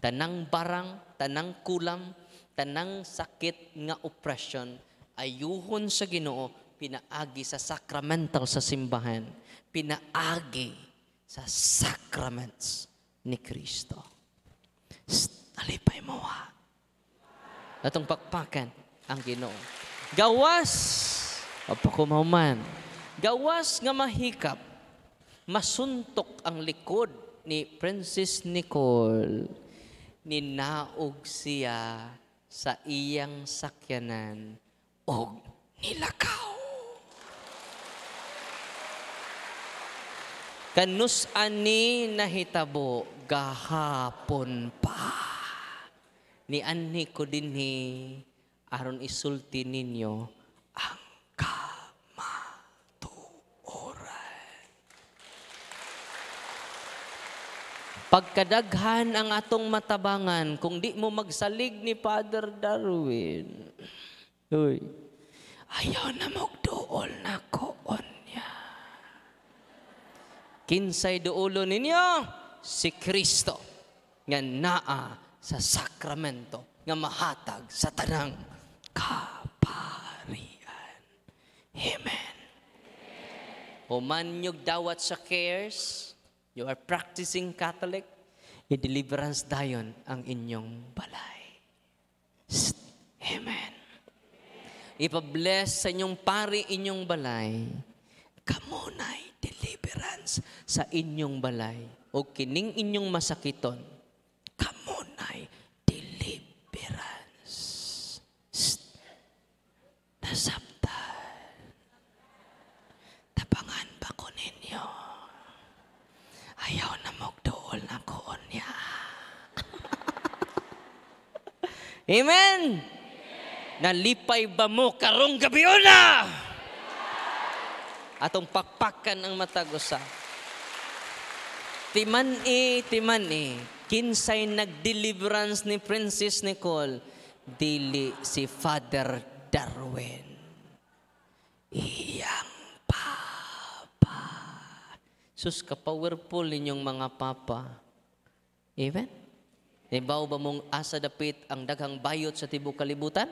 Tanang barang, tanang kulam, tanang sakit nga oppression, ayuhon sa Ginoo, pinaagi sa sacramental sa simbahan, pinaagi sa sacraments ni Kristo. Alipay mo ha. Atong pakpakan ang Ginoo. Gawas, papakumaman, gawas nga mahikap, masuntok ang likod ni Princess Nicole, ninaog siya sa iyang sakyanan og nilakaw. Kanus ani nahitabo gahapon pa. Ni anhi ko dinhi aron isulti ninyo ang kamatuoran. Pagkadaghan ang atong matabangan kung di mo magsalig ni Father Darwin. Uy, ayaw na magduol na koon niya. Kinsay duulo ninyo? Si Kristo nga naa sa sakramento nga mahatag sa tanang kaparian. Amen. Human yung dawat sa cares, you are practicing Catholic, i-deliverance dayon ang inyong balay. Amen. Ipa-bless sa inyong pari inyong balay, kamunay deliverance sa inyong balay. O kining inyong masakiton, kamunay deliverance. Nasabtan. Tabangan ba ko ninyo? Ayaw na magdool na ko niya. Amen! Nalipay ba mo karong gabi na? Atong pakpakan ang matagusa. Timan-i. Kinsay nag-deliverance ni Princess Nicole, dili si Father Darwin. Iyang papa. Sus, ka-powerful ninyong mga papa. Amen? Ibaw ba mong asa dapit ang daghang bayot sa tibok kalibutan?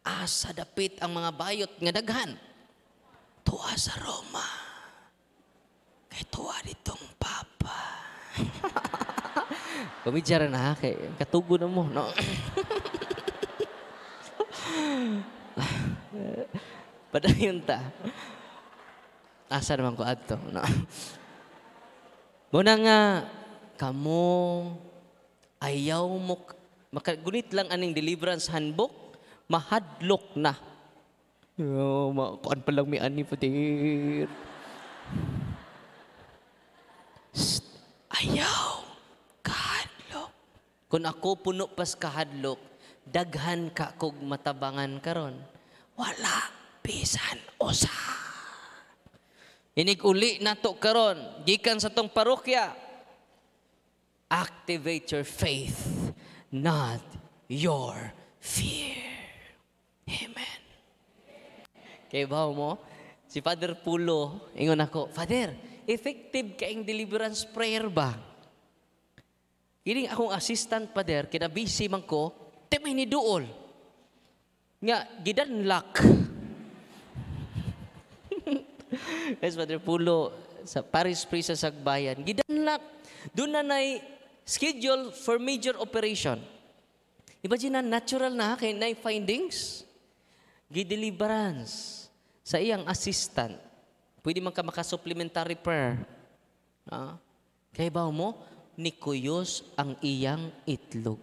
Asa dapit ang mga bayot nga daghan. Tuwa sa Roma. Kay tuwa ditong papa. Pabidyaran na kay katugo na mo, no? Padayon ta. Asa naman ko adto, no? Muna nga, kamo ayaw mo, makagunit lang aning deliverance handbook, mahadlok na. Kuan pa lang may ani patir. Ayaw kahadlok. Kung ako puno pas kahadlok, daghan ka kog matabangan karon. Wala bisan usa. Inig uli nato karon gikan sa tong parokya. Activate your faith, not your fear. Amen. Kaya ba mo, si Father Pulo, ingon ako, Father, effective kaing deliverance prayer ba? Kining akong assistant, Father, kinabisi man ko, temay ni duol. Nga, gidanlak. Yes, Father Pulo, sa Paris Priest sa Sagbayan, gidanlak. Doon na schedule for major operation. Imagine na natural na kay na findings. Gideliverance sa iyang assistant. Pwede man ka maka-supplementary prayer. Kaya ba mo, nikuyos ang iyang itlog.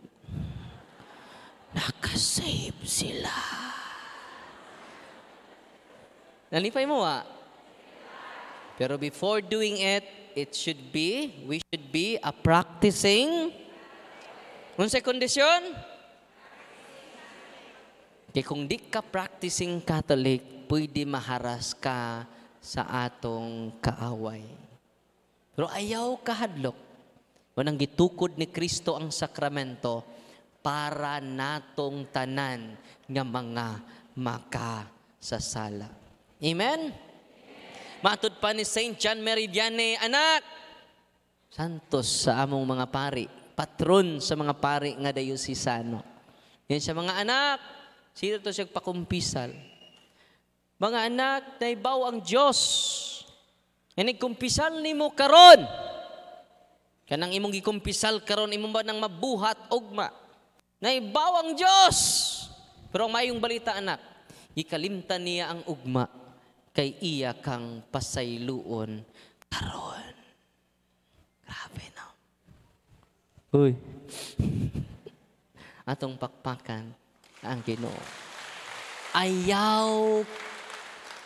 Nakasave sila. Nalipay mo Pero before doing it, we should be a practicing. Unsay kondisyon? Kaya kung di ka practicing Catholic, pwede maharas ka sa atong kaaway. Pero ayaw kahadlok. Manang gitukod ni Kristo ang sakramento para natong tanan nga mga makasasala. Amen? Matod pa ni Saint John Meridiane, anak, santos sa among mga pari, patron sa mga pari nga dayosisano. Yan sa mga anak, sino to siya pakumpisal. Mga anak, naibaw ang Diyos. Nagkumpisal ni mo karon. Kanang imong gikumpisal karon, imong ba nang mabuhat ogma. Naibaw ang Diyos. Pero ang mayong balita, anak, ikalimtan niya ang ugma kay iya kang pasayluon karon. Grabe, no? Uy. Atong pakpakan ang Ginoo. Ayaw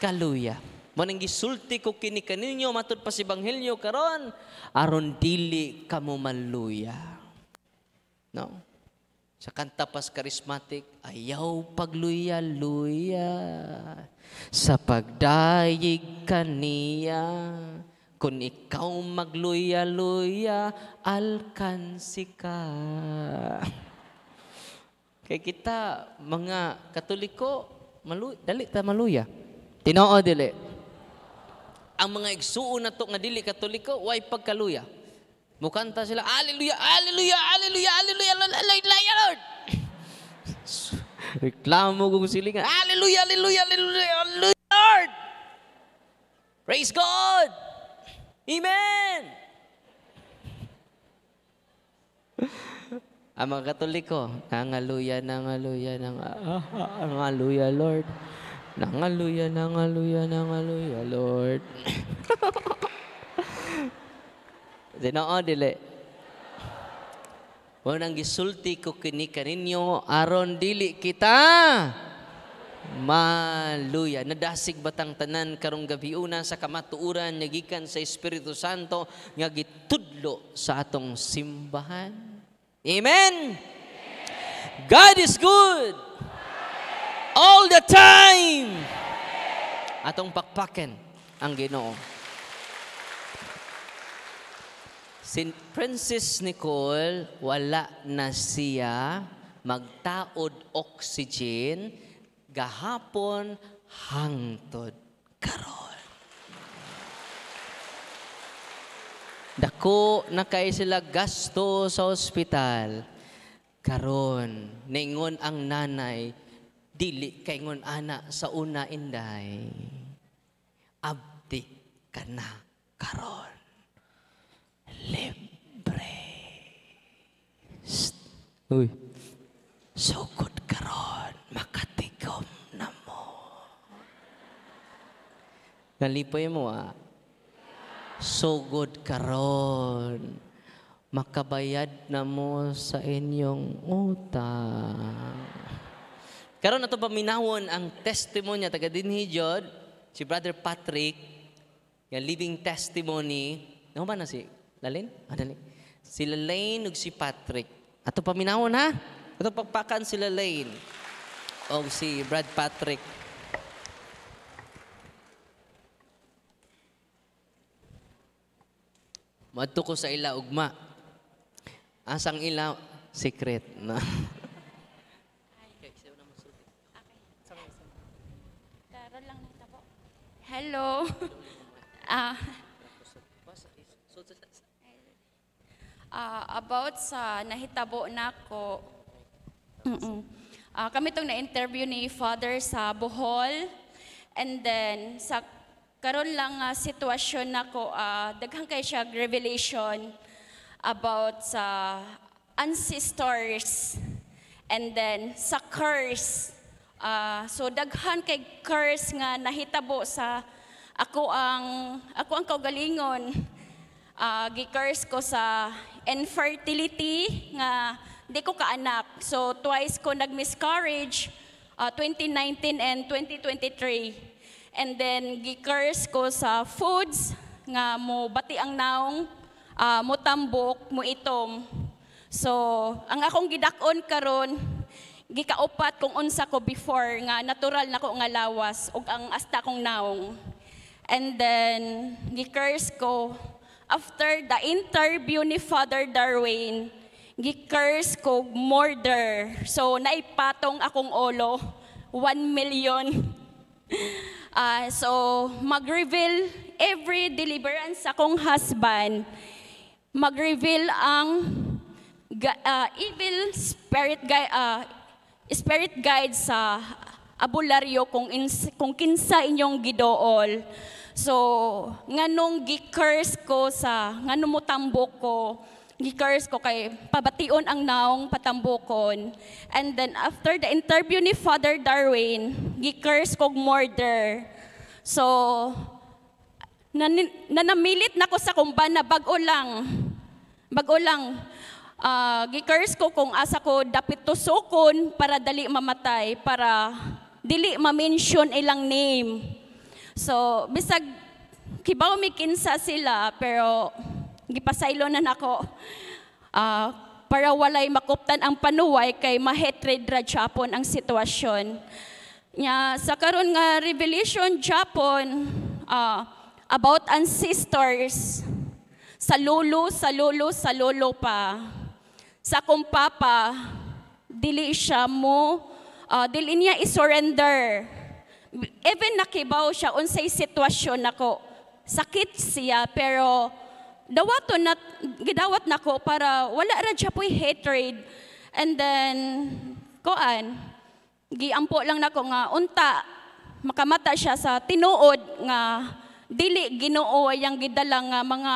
kaluya. Manang gisulti ko kini kaninyo matud pa si Ebanghelyo karon aron dili kamo maluya. No? Sa kanta pas charismatic, ayaw pagluya-luya sa pagdayeg kaniya. Kung ikaw magluya-luya, alkansi ka. Kaya kita, mga Katoliko, dali ta maluya. Tinoo dili. Ang mga igsuon na to nga dili Katoliko, way pagkaluya. Mukanta sila, Hallelujah, Hallelujah, Hallelujah, Hallelujah, Hallelujah, Lord. Reklamo kong silingan, Hallelujah, Hallelujah, Hallelujah, Hallelujah, Lord. Praise God! Amen! Ang mga Katoliko, nangaluya, nangaluya, nangaluya, Lord. Nangaluya, nangaluya, nangaluya, Lord. Dinoo, dili. Unang gisulti ko kini kaninyo, aron dili kita maluya. Nadasig batang tanan karong gabiuna sa kamatuuran nga gikan sa Espiritu Santo nga gitudlo sa atong simbahan. Amen. God is good all the time. Atong pakpaken ang Ginoo. Si Princess Nicole, wala na siya magtaod oxygen gahapon hangtod karon. Dako na kay sila gasto sa ospital. Karon, ningon ang nanay, dili kay ngon ana sa una inday. Abdi ka na karon. Libre. Uy. Sugod karon, makatigom na mo. Nalipoy mo Sugod karon, makabayad na mo sa inyong utang. Karon ato paminawon ang testimonya taga dinhi jud si Brother Patrick, yung living testimony. Ano ba na si Lalin? Dali. Si Lalin ug si Patrick. Ato paminawon ha. Ato pagpakan si Lalin o si Brad Patrick. Madto ko sa ila ugma. Asang ila secret na. Hello. About sa nahitabo nako. Kami tong na-interview ni Father sa Bohol, and then sa karon lang sitwasyon nako, daghang kay siya revelation about sa ancestors, and then sa curse. So daghan kay curse nga nahitabo sa ako ang kaugalingon. Gi-curse ko sa infertility nga di ko kaanak. So twice ko nag-miscarriage, 2019 and 2023. And then gi-curse ko sa foods nga mo bati ang naong, mo tambok, mo itom. So ang akong gidakon karon, gikaupat kung unsa ko before nga natural na ko nga lawas ug ang asta kong naong. And then gi-curse ko after the interview ni Father Darwin, gi-curse ko murder. So naipatong akong olo 1 million. So mag-reveal every deliverance sa akong husband. Mag-reveal ang evil spirit guide sa abularyo kung kinsa inyong gidool. So nganong gi-curse ko sa nganong mo tambok ko, gi-curse ko kay pabation ang naong patambokon. And then after the interview ni Father Darwin, gi-curse ko murder. So nanamilit na ko sa kumban na bago lang. Gi-curse ko kung asa ko dapit tusukon para dali mamatay, para dili ma-mention ilang name. So bisag kibaw mi kinsa sila, pero gipasaylo na nako para walay makuptan ang panuway kay ma-hatred ra Japon ang sitwasyon. Nya sa karon nga revelation Japon about ancestors sa lolo pa. Sa akong papa, dili niya i-surrender. Even nakibaw siya unsay sitwasyon nako. Sakit siya pero gidawat nako para wala ra siya po'y hatred. And then giampo lang nako nga unta makamata siya sa tinuod nga dili Ginoo yang gidala nga mga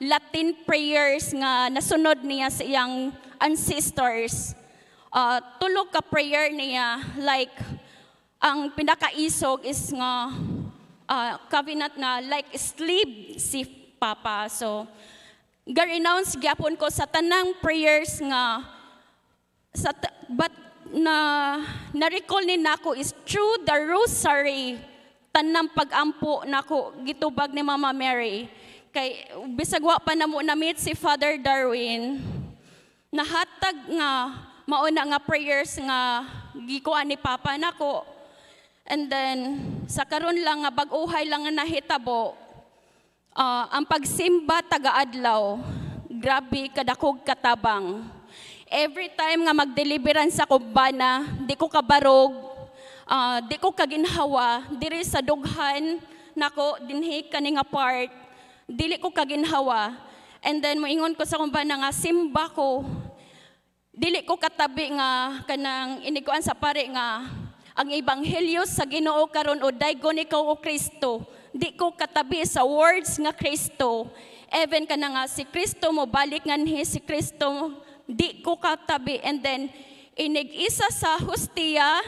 Latin prayers nga nasunod niya sa iyang ancestors. Tulog ka prayer niya, like ang pinakaisog is nga covenant nga like sleep si Papa. So ga-renounce gyapon ko sa tanang prayers nga but na-recall ni nako is through the rosary tanang pag-ampo nako gitubag ni Mama Mary. Kay bisag wa pa namo na-meet si Father Darwin, nahatag nga mauna nga prayers nga gikuan ni Papa nako. And then sa karon lang nga bag-uhay lang nga nahitabo, ang pagsimba taga-adlaw, grabe kadakog katabang. Every time nga mag-deliverance ako bana, di ko kabarog, di ko kaginhawa, diri sa dughan nako dinhi kani nga part, dili ko kaginhawa. And then moingon ko sa kumbana nga simba ko, dili ko katabi nga kanang iniguan sa pare nga ang ebanghelyo sa Ginoo karon o daygon ikaw o Kristo. Di ko katabi sa words nga Kristo. Even ka na nga si Kristo mo, balik nga ni si Kristo, di ko katabi. And then, inig-isa sa hostia,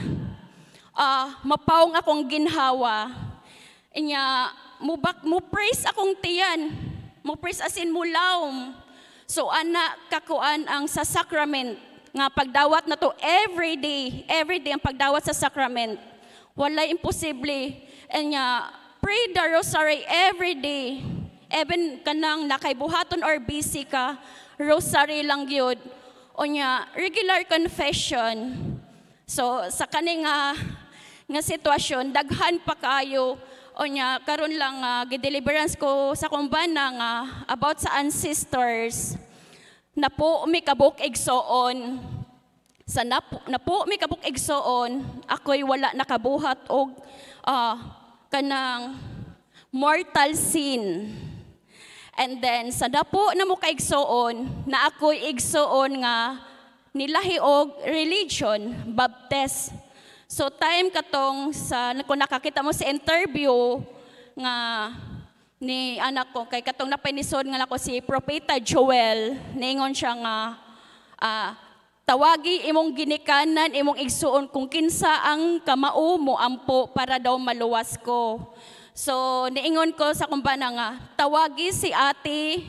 mapawong akong ginhawa. Inya, mo praise akong tiyan. Mo praise asin mulawm. So, anak kakuan ang sa sacrament. Nga pagdawat na to every day ang pagdawat sa sacrament. Wala imposible. And pray the rosary every day. Even kanang nakaibuhaton or busy ka, rosary lang yun. O regular confession. So sa kaning nga sitwasyon, daghan pa kayo. O karon lang gideliverance ko sa kumbana nga about sa ancestors. Napo mi kabuk igsoon. Sa napo mi kabuk igsoon, ako'y wala nakabuhat og kanang mortal sin. And then sa napo na mo kaigsoon, na ako'y igsoon nga nilahi og religion, baptist. So time katong sa kung nakakita mo sa interview nga ni anak ko, kay katong napinisod nga nako si Propeta Joel, niingon siya nga, tawagi imong ginikanan, imong igsuon kung kinsa ang kamao mo ampo para daw maluwas ko. So niingon ko sa kumbana nga, tawagi si ate,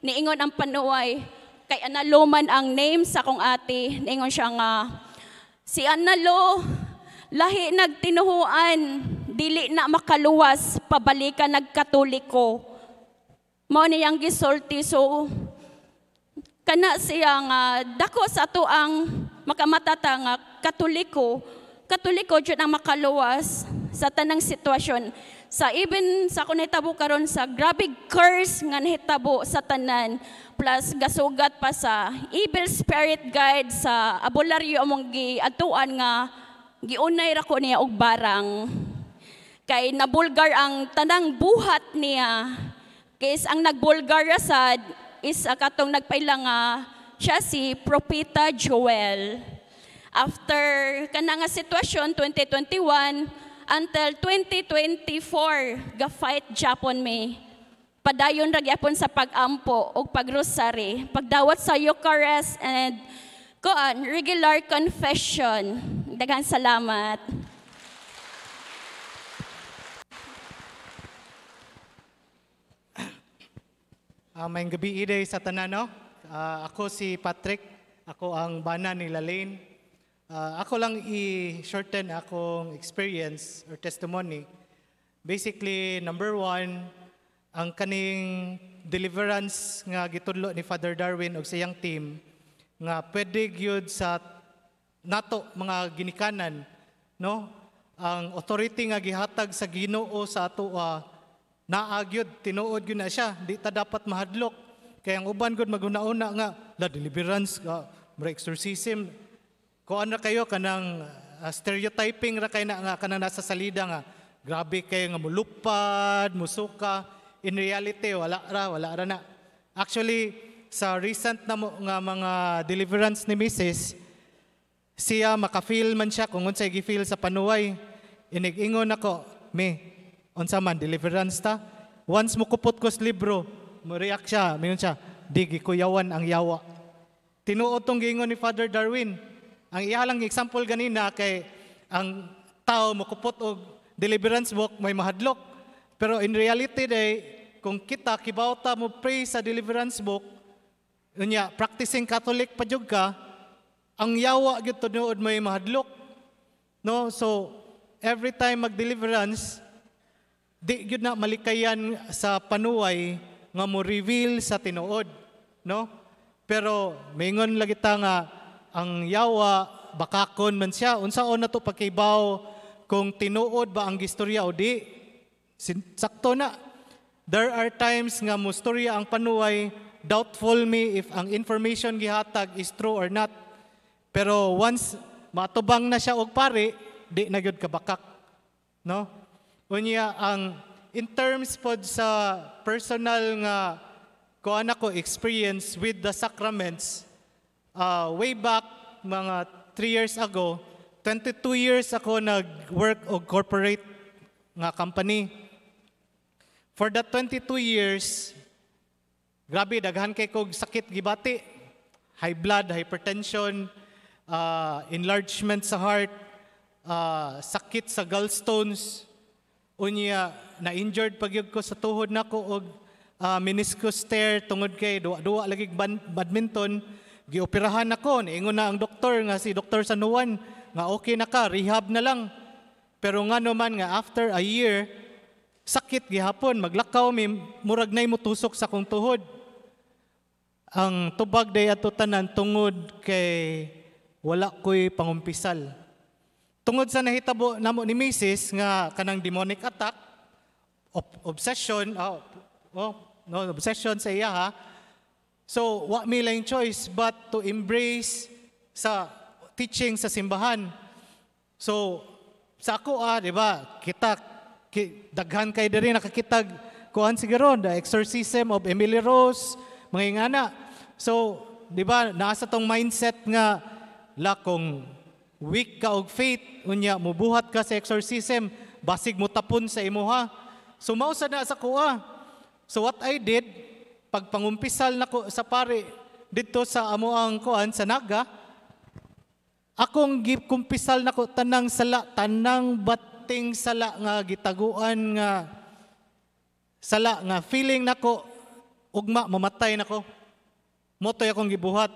niingon ang panuway, kay Analo man ang name sa kong ate, niingon siya nga, si Analo, lahi nagtinuhuan, dili na makaluwas, pabalikan nagkatoliko. Mao niyang gisulti. So kana siya nga dako sa ato ang makamatata nga katoliko jud ang makaluwas sa tanang sitwasyon. Sa even sa kunitabo karon sa grabe curse nga nahitabo sa tanan, plus gasugat pa sa evil spirit guide sa abularyo among giadtuan nga giunay ra ko niya og barang. Kay nabulgar ang tanang buhat niya. Kaya ang nagbulgar rasad is katong nagpaila nga siya si Propeta Joel. After kana nga sitwasyon 2021 until 2024 ga-fight Japon me. Padayon ra gyapon sa pag-ampo og pagrosary, pagdawat sa Eucharist and regular confession. Daghang salamat. May gabi ide sa tanan, no? Ako si Patrick, ako ang bana ni Lalaine. Ako lang i-shorten akong experience or testimony. Basically, number one, ang kaning deliverance nga gitudlo ni Father Darwin og siyang team nga pwede gyud sa nato mga ginikanan, no? Ang authority nga gihatag sa Ginoo sa ato naagyod, tinuod yun na siya, di ta dapat mahadlok. Kaya ang uban gud maguna-una nga, la deliverance, exorcism, kuan na kayo kanang stereotyping ra kay na nga kanang nasa salida nga, grabe kayo nga mulupad, musuka. In reality, wala ra na. Actually, sa recent na nga mga deliverance ni Mrs., siya makafeel man siya kung unsay gi-feel sa panuway. Inig-ingon ako, unsa man deliverance ta, Once mo kupot ko sa libro, mo react siya, mayon siya, di gikuyawan ang yawa. Tinuod tong giingon ni Father Darwin. Ang ihalang example ganina kay ang tao mo kupot og deliverance book may mahadlok. Pero in reality day, kung kita kibawta mo pray sa deliverance book, unya practicing Catholic pa jud ka, ang yawa gyud tinuod may mahadlok. No, so every time mag-deliverance, di gyud na malikayan sa panuway nga mo reveal sa tinuod, no? Pero maingon lagi ta nga ang yawa bakakon man siya unsaon na to pagkibaw kung tinuod ba ang gistorya o di. Sakto na. There are times nga mo storya ang panuway, doubtful me if ang information gihatag is true or not. Pero once matubang na siya og pare, di na gyud kabakak, no? Unya ang in terms pod sa personal nga kuan ako experience with the sacraments, way back mga 3 years ago, 22 years ako nag-work og corporate nga company. For that 22 years, grabe daghan kay kog sakit gibati. High blood, hypertension, enlargement sa heart, sakit sa gallstones. Unya na-injured pagyud ko sa tuhod nako og meniscus tear tungod kay duwa lagi badminton. Gioperahan ako, niingon na ang doktor nga si Dr. Sanuan nga okay na ka, rehab na lang. Pero nga naman nga after a year, sakit gihapon, maglakaw mi murag nay mo tusok sa kong tuhod. Ang tubag day ato tanan tungod kay wala ko'y pangumpisal. Tungod sa nahitabo namo ni Mrs. nga kanang demonic attack, obsession, obsession sa iya ha. So, wa mi lang choice but to embrace sa teaching sa simbahan. So, sa ako di ba, daghan kay diri nakakitag kuan siguro the exorcism of Emily Rose, mga ingana. So, di ba, nasa tong mindset nga kung weak ka og faith, unya mubuhat ka sa exorcism, basig mo tapon sa imuha. So, mausa na sa kuha. So, what I did, pag pangumpisal nako sa pare dito sa amoang kuan sa Naga, akong gikumpisal nako tanang sala, tanang bating sala nga gitaguan nga sala nga feeling nako ugma mamatay nako. Motoy akong gibuhat.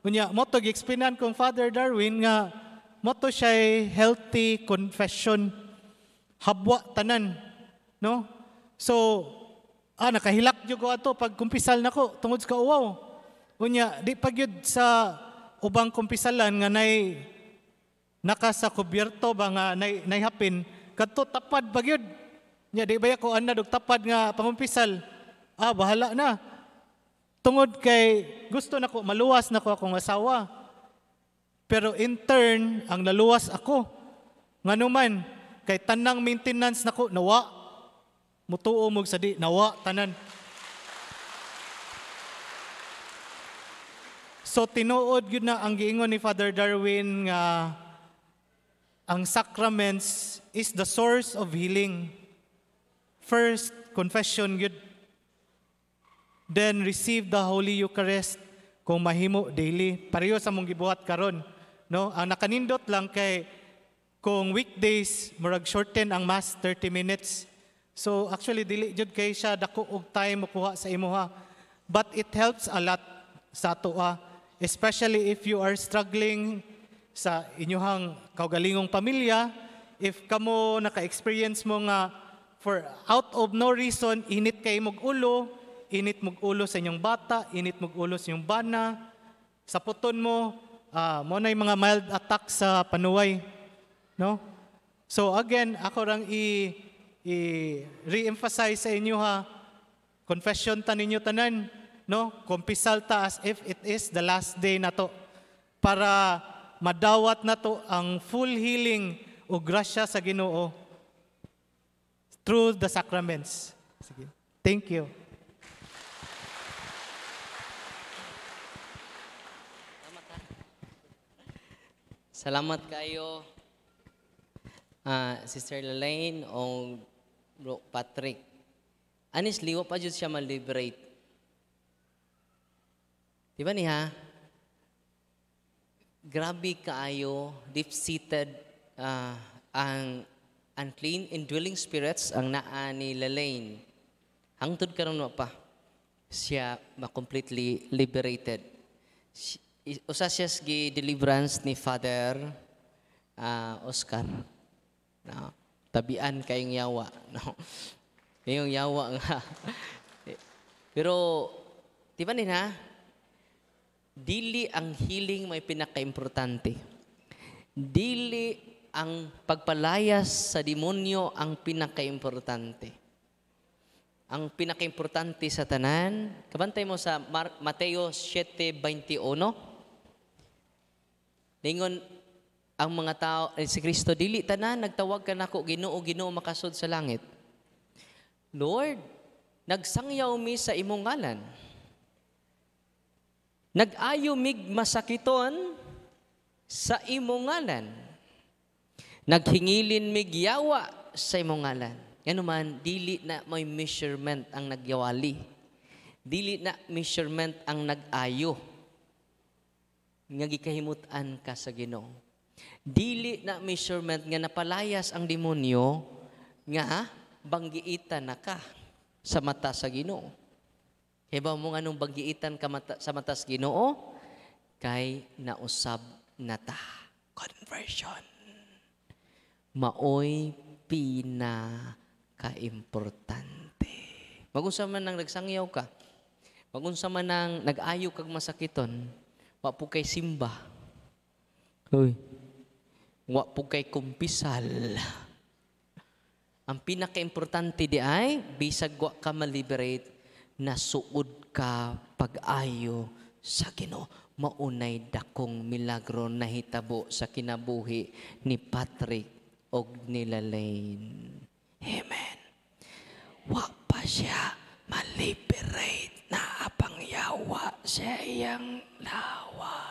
Unya moto gi-explainan kong Father Darwin nga moto siya healthy confession. Habwa tanan, no? So nakahilak jud ko ato pag kumpisal nako tungod sa kauwaw. Unya di pagyud sa ubang kumpisalan nga naka sa kubyerto ba nga nay hapin kadto tapad pagyud. Nya di ba ko ana dog tapad nga pangumpisal. Bahala na. Tungod kay gusto nako maluwas nako akong asawa. Pero in turn ang naluwas ako. Nganuman kay tanang maintenance nako nawa. Mutuo mog sa di, nawa, tanan. So, tinuod yun na ang giingon ni Father Darwin nga ang sacraments is the source of healing. First, confession yun. Then, receive the Holy Eucharist kung mahimo daily. Pareho sa mong gibuhat karon, no? Ang nakanindot lang kay kung weekdays, murag shorten ang Mass 30 minutes. So actually dili jud kay siya dako og time makuha sa imuha. But it helps a lot sa atoa, especially if you are struggling sa inyuhang kaugalingong pamilya, if kamo naka-experience mo nga for out of no reason init kay mog ulo sa inyong bata, init mog ulo sa inyong bana, sa puton mo mo na mga mild attack sa panuway, no? So again, ako rang i-re-emphasize sa inyo ha, confession ta ninyo tanan, no? Kumpisal ta as if it is the last day na to para madawat na to ang full healing o grasya sa Ginoo through the sacraments. Sige. Thank you. Salamat kayo, Sister Lalaine o Bro Patrick. honestly, wa pa jud siya ma-liberate. Di ba niya? Grabe kaayo, deep-seated ang unclean indwelling spirits ang naa ni Lalaine. Hangtod karon wa pa siya ma-completely liberated. Usa siya gi deliverance ni Father Oscar. No. Tabian kayong yawa. No. Kayong yawa nga. Pero, di ba nina? Dili ang healing may pinaka-importante. Dili ang pagpalayas sa demonyo ang pinaka-importante. Ang pinaka-importante sa tanan, kabantay mo sa Mateo 7:21. Ningon ang mga tao, si Kristo, dili tanan, nagtawag ka nako, Ginoo, Ginoo, makasud sa langit. Lord, nagsangyaw mi sa imong ngalan. Nag-ayo mig masakiton sa imong ngalan. Naghingilin mig yawa sa imong ngalan. Yan naman, dili na may measurement ang nagyawali. Dili na measurement ang nag-ayo. Nga gikahimutan ka sa Ginoo. Dili na measurement nga napalayas ang demonyo nga banggiitan na ka sa mata sa Ginoo. Hibaw mo nga nung banggiitan ka sa mata sa Ginoo kay nausab na ta. Conversion. Maoy pinaka-importante. Magunsa man nang nagsangyaw ka, magunsa man nang nag-ayo kag masakiton, wa po kay simba. Hoy. Wa po kay kumpisal. Ang pinaka-importante di ay, bisag wa ka ma-liberate, nasuod ka pag-ayo sa Ginoo. Maunay dakong milagro na hitabo sa kinabuhi ni Patrick og ni Lalaine. Amen. Wa pa siya ma-liberate na apang yawa sa iyang lawas.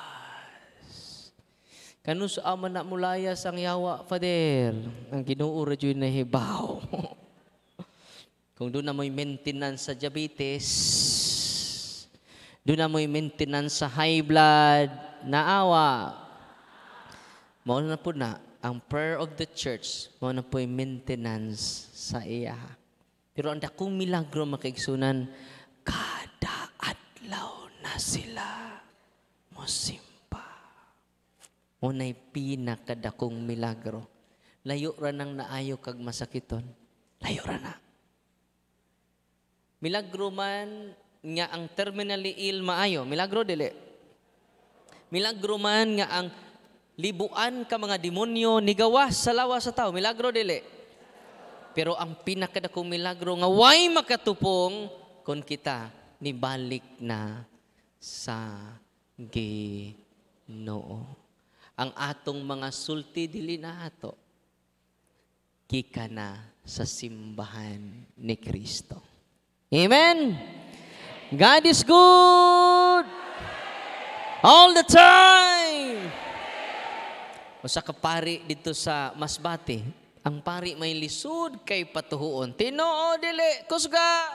Kanu sa ama na mulayas ang yawa, Father, ang Ginoo ra jud na hibaw. Kung doon na mo'y maintenance sa diabetes, doon na mo'y maintenance sa high blood, naawa. Mao na po na, ang prayer of the church, mao na po'y maintenance sa iya. Pero ang dakong milagro makaigsunan, kada adlaw na sila mosimpa. Unay pinakadakong milagro. Layo ra nang naayo kag masakiton. Layo ra na. Milagro man nga ang terminally ill maayo. Milagro dili. Milagro man nga ang libuan ka mga demonyo nigawas sa lawas sa tao. Milagro dili. Pero ang pinakadakong milagro nga way makatupong kung kita nibalik na sa Ginoo. Ang atong mga sulti dili na ato kika na sa simbahan ni Kristo. Amen. God is good all the time. Usa ka pari dito sa Masbate, ang pari may lisod kay patuhuon. Tinoo dili kusga.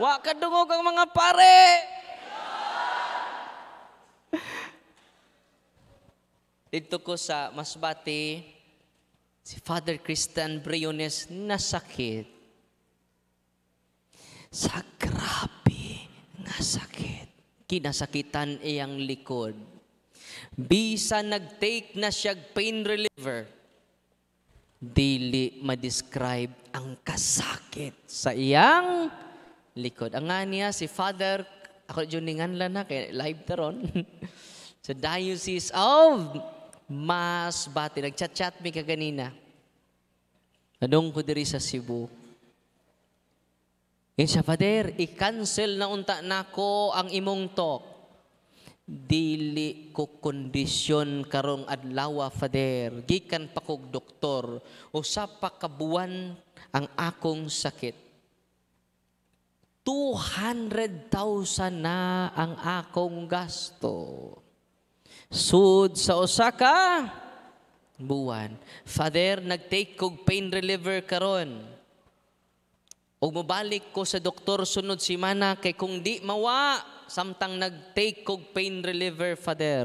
Wa kadungog ang mga pare. Dito ko sa Masbate, si Father Christian Briones nasakit. Sa grabe nga sakit. Kinasakitan iyang likod. Bisa nag-take na siya pain reliever. Dili ma-describe ang kasakit sa iyang likod. Ang nga niya, si Father, ako juningan lang na, kaya live taron, sa Diocese of Masbate. Nag-chat-chat mi kaganina. Anong ko diri sa Cebu. Yan siya, Father, i-cancel na unta nako ang imong talk. Dili ko kondisyon karong adlaw, Father. Gikan pa kog doktor. Usa pa ka buwan ang akong sakit. 200,000 na ang akong gasto. Sud sa Osaka, buwan. Father, nag-take kog pain reliever karon. O mabalik ko sa doktor sunod simana kay kung di mawa, samtang nag-take kog pain reliever, Father.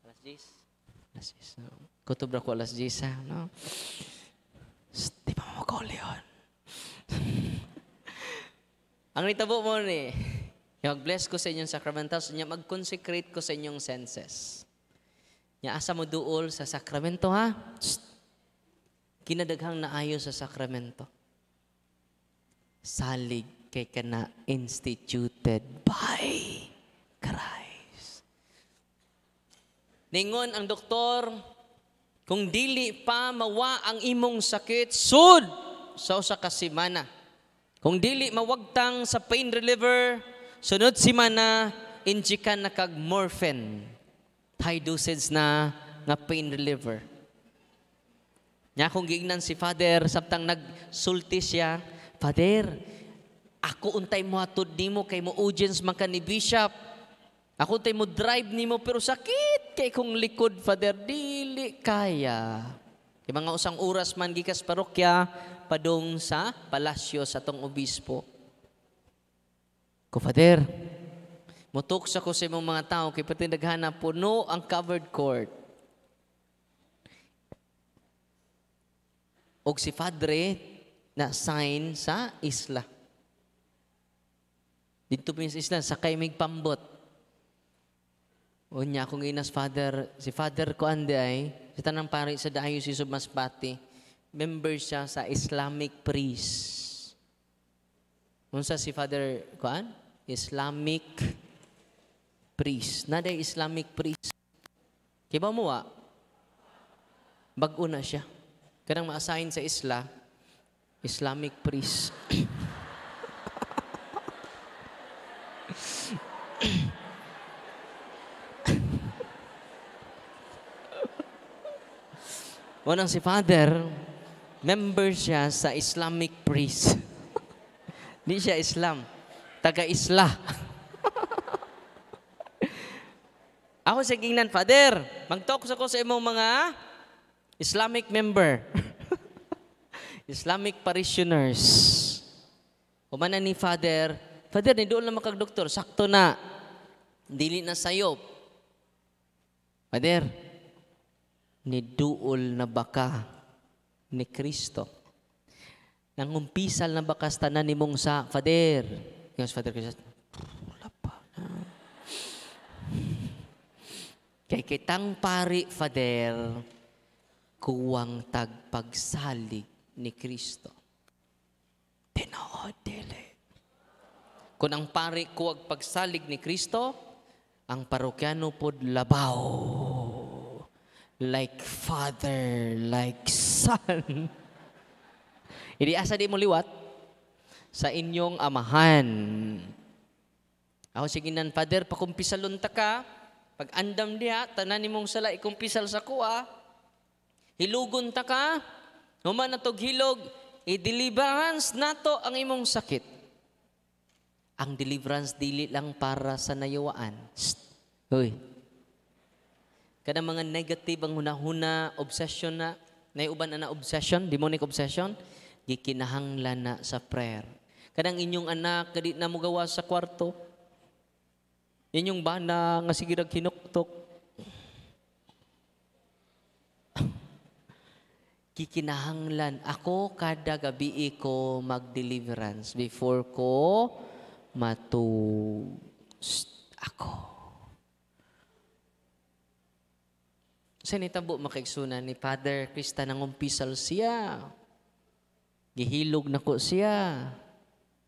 Alas 10. Alas 10. No? Kutob na ko alas 10, ha? No? Di pa makakuli yun. Ang nitabo mo ni, mag-bless ko sa inyong sacramentals, mag-consecrate ko sa inyong senses. Asa mo duol sa sakramento, ha? Kinadaghang naayo sa sakramento. Salig kay kana instituted by Christ. Ningon ang doktor, kung dili pa mawa ang imong sakit, sud sa usa ka semana. Kung dili mawagtang sa pain reliever, sunod semana, injikan na kag morphine. High dosage na nga pain reliever. Nya kung giingnan si Father, sabtang nagsulti siya, Father, ako untay mo hatod nimo kay mo audience man ka ni Bishop. Ako untay mo drive nimo pero sakit kay kong likod, Father, dili kaya. Kay mga usang oras man gikas parokya padung sa palasyo sa tong obispo. Ko, Father, mutuksa ko sa imong mga tao kay pati naghana puno ang covered court. Og si Padre na sign sa isla. Dito po yung isla, sakay may pambot. O niya akong inas Father, si Father ko ande ay, si tanang pari sa Diocese of Masbate, member siya sa Islamic priest. Unsa si Father Kuan? Islamic priest. Naday Islamic priest. Kiba mo wa? Bag-o na siya. Kanang ma-assign sa isla, Islamic priest. Unang si Father, member siya sa Islamic priest. Di siya Islam. Taga-Isla. Ako sa gingnan, Father, mag-talk ako sa imong mga Islamic member. Islamic parishioners. Umana ni Father, Father, ni doon lang makag-doktor, sakto na. Dili na sayop. Father, ni duol na baka ni Kristo. Nangumpisal na bakas tanan ni mong sa Father. Yes, Father Christ. Wala pa na. Kay kitang pari, Father, kuwang tagpagsalig ni Kristo. Tinood dili. Kung ang pari kuwag pagsalig ni Kristo, ang parokyano pod labaw. Like father, like son. Hindi asa di mo liwat sa inyong amahan. Ako siginan, Father, pakumpisalon ta ka, pag andam diha, tanan nimong sala ikumpisal sa kuha, hilugon ta ka, human na tog hilog, i-deliverance nato ang imong sakit. Ang deliverance dili lang para sa nayawaan. Hoy. Kada mga negative ang hunahuna, obsession na, naiuban na obsession, demonic obsession, gikinahanglan na sa prayer. Kadang inyong anak, kadi na mo gawa sa kwarto, inyong bana nga sige kinuktok, kikinahanglan ako kada gabi ko mag-deliverance before ko ako. Sa nitabo makaigsunan ni Father Krista nangumpisal siya. Gihilog na ko siya.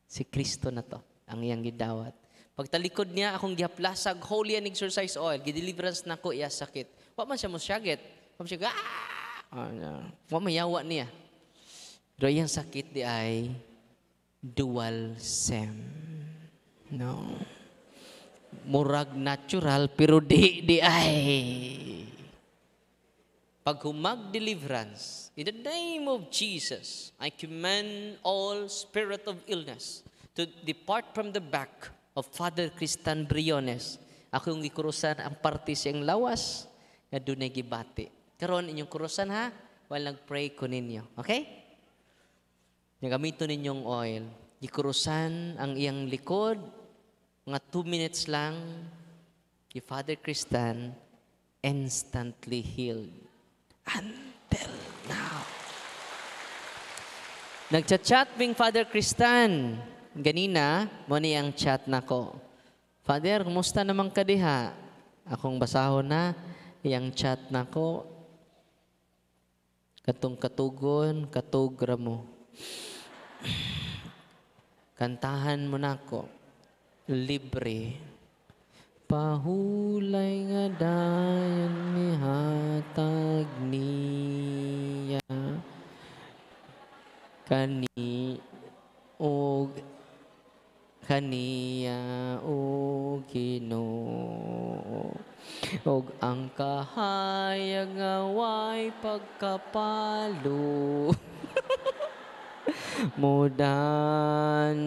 Si Kristo na to, ang iyang gidawat. Pagtalikod niya, akong gihaplasag, holy and exercise oil, gideliverance na ko, iya sakit. Wa man siya mo syagit. Wa man siya, wa mayawa niya. Pero yung sakit di ay dual sem. No. Murag natural, pero di ay. Pag humag-deliverance, in the name of Jesus, I command all spirit of illness to depart from the back of Father Cristan Briones. Ako yung gikurusan ang parte siyang lawas na doon ay gibati. Karon inyong kurusan ha, walang pray ko ninyo. Okay? Nga gamito ninyong oil. Gikurusan ang iyang likod, mga 2 minutes lang, si Father Cristan instantly healed. Until now. Nagchat-chat bing Father Cristan. Ganina, mo niyang chat nako. Father, kumusta naman ka diha? Akong basahon na, iyang chat nako. Katong katugon, katugra mo. Kantahan mo nako. Libre. Pahulay nga dayan ni hatag niya. Kaniya o Ginoo, og ang kahayag nga way pagkapalo. Mudanang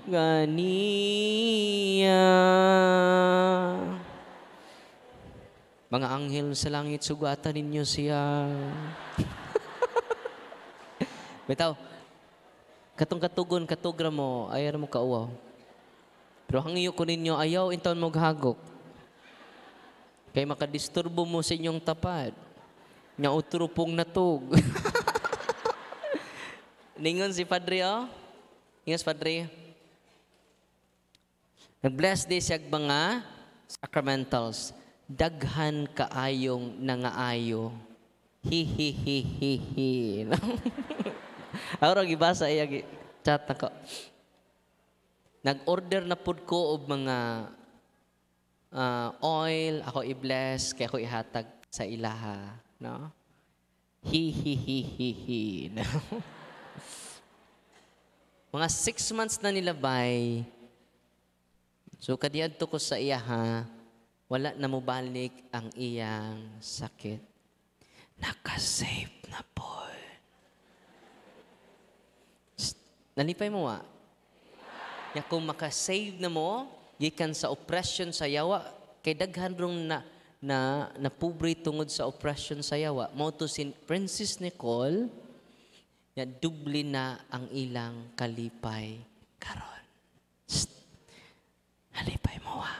ganiya. Mga anghel sa langit, sugatan ninyo siya. Bitaw, katong katugon, katugra mo, ayaw mo kauwaw. Pero hangiyo ko ninyo, ayaw intaon mo gahagok. Kaya makadisturbo mo sa inyong tapad. Nga uturupong natug. Ningon si Padre, oh. Ingas, Padre. Nag-bless day siya mga sacramentals. Daghan kaayong nangaayo. Hi. Ako gibasa iya chat ako. Nag-order na pud ko og mga oil, ako i-bless, kaya ako ihatag sa ilaha, no? Hi. No? Mga 6 months na nilabay. So kadiyadto ko sa iya ha, wala na mo balik ang iyang sakit. Nakasave na po. Nalipay mo wa? Ya kung makasave na mo, gikan sa oppression sa yawa, kay daghan rong na pobre tungod sa oppression sa yawa. Mao to si Princess Nicole, ya dubli na ang ilang kalipay karon. Nalipay mo wa?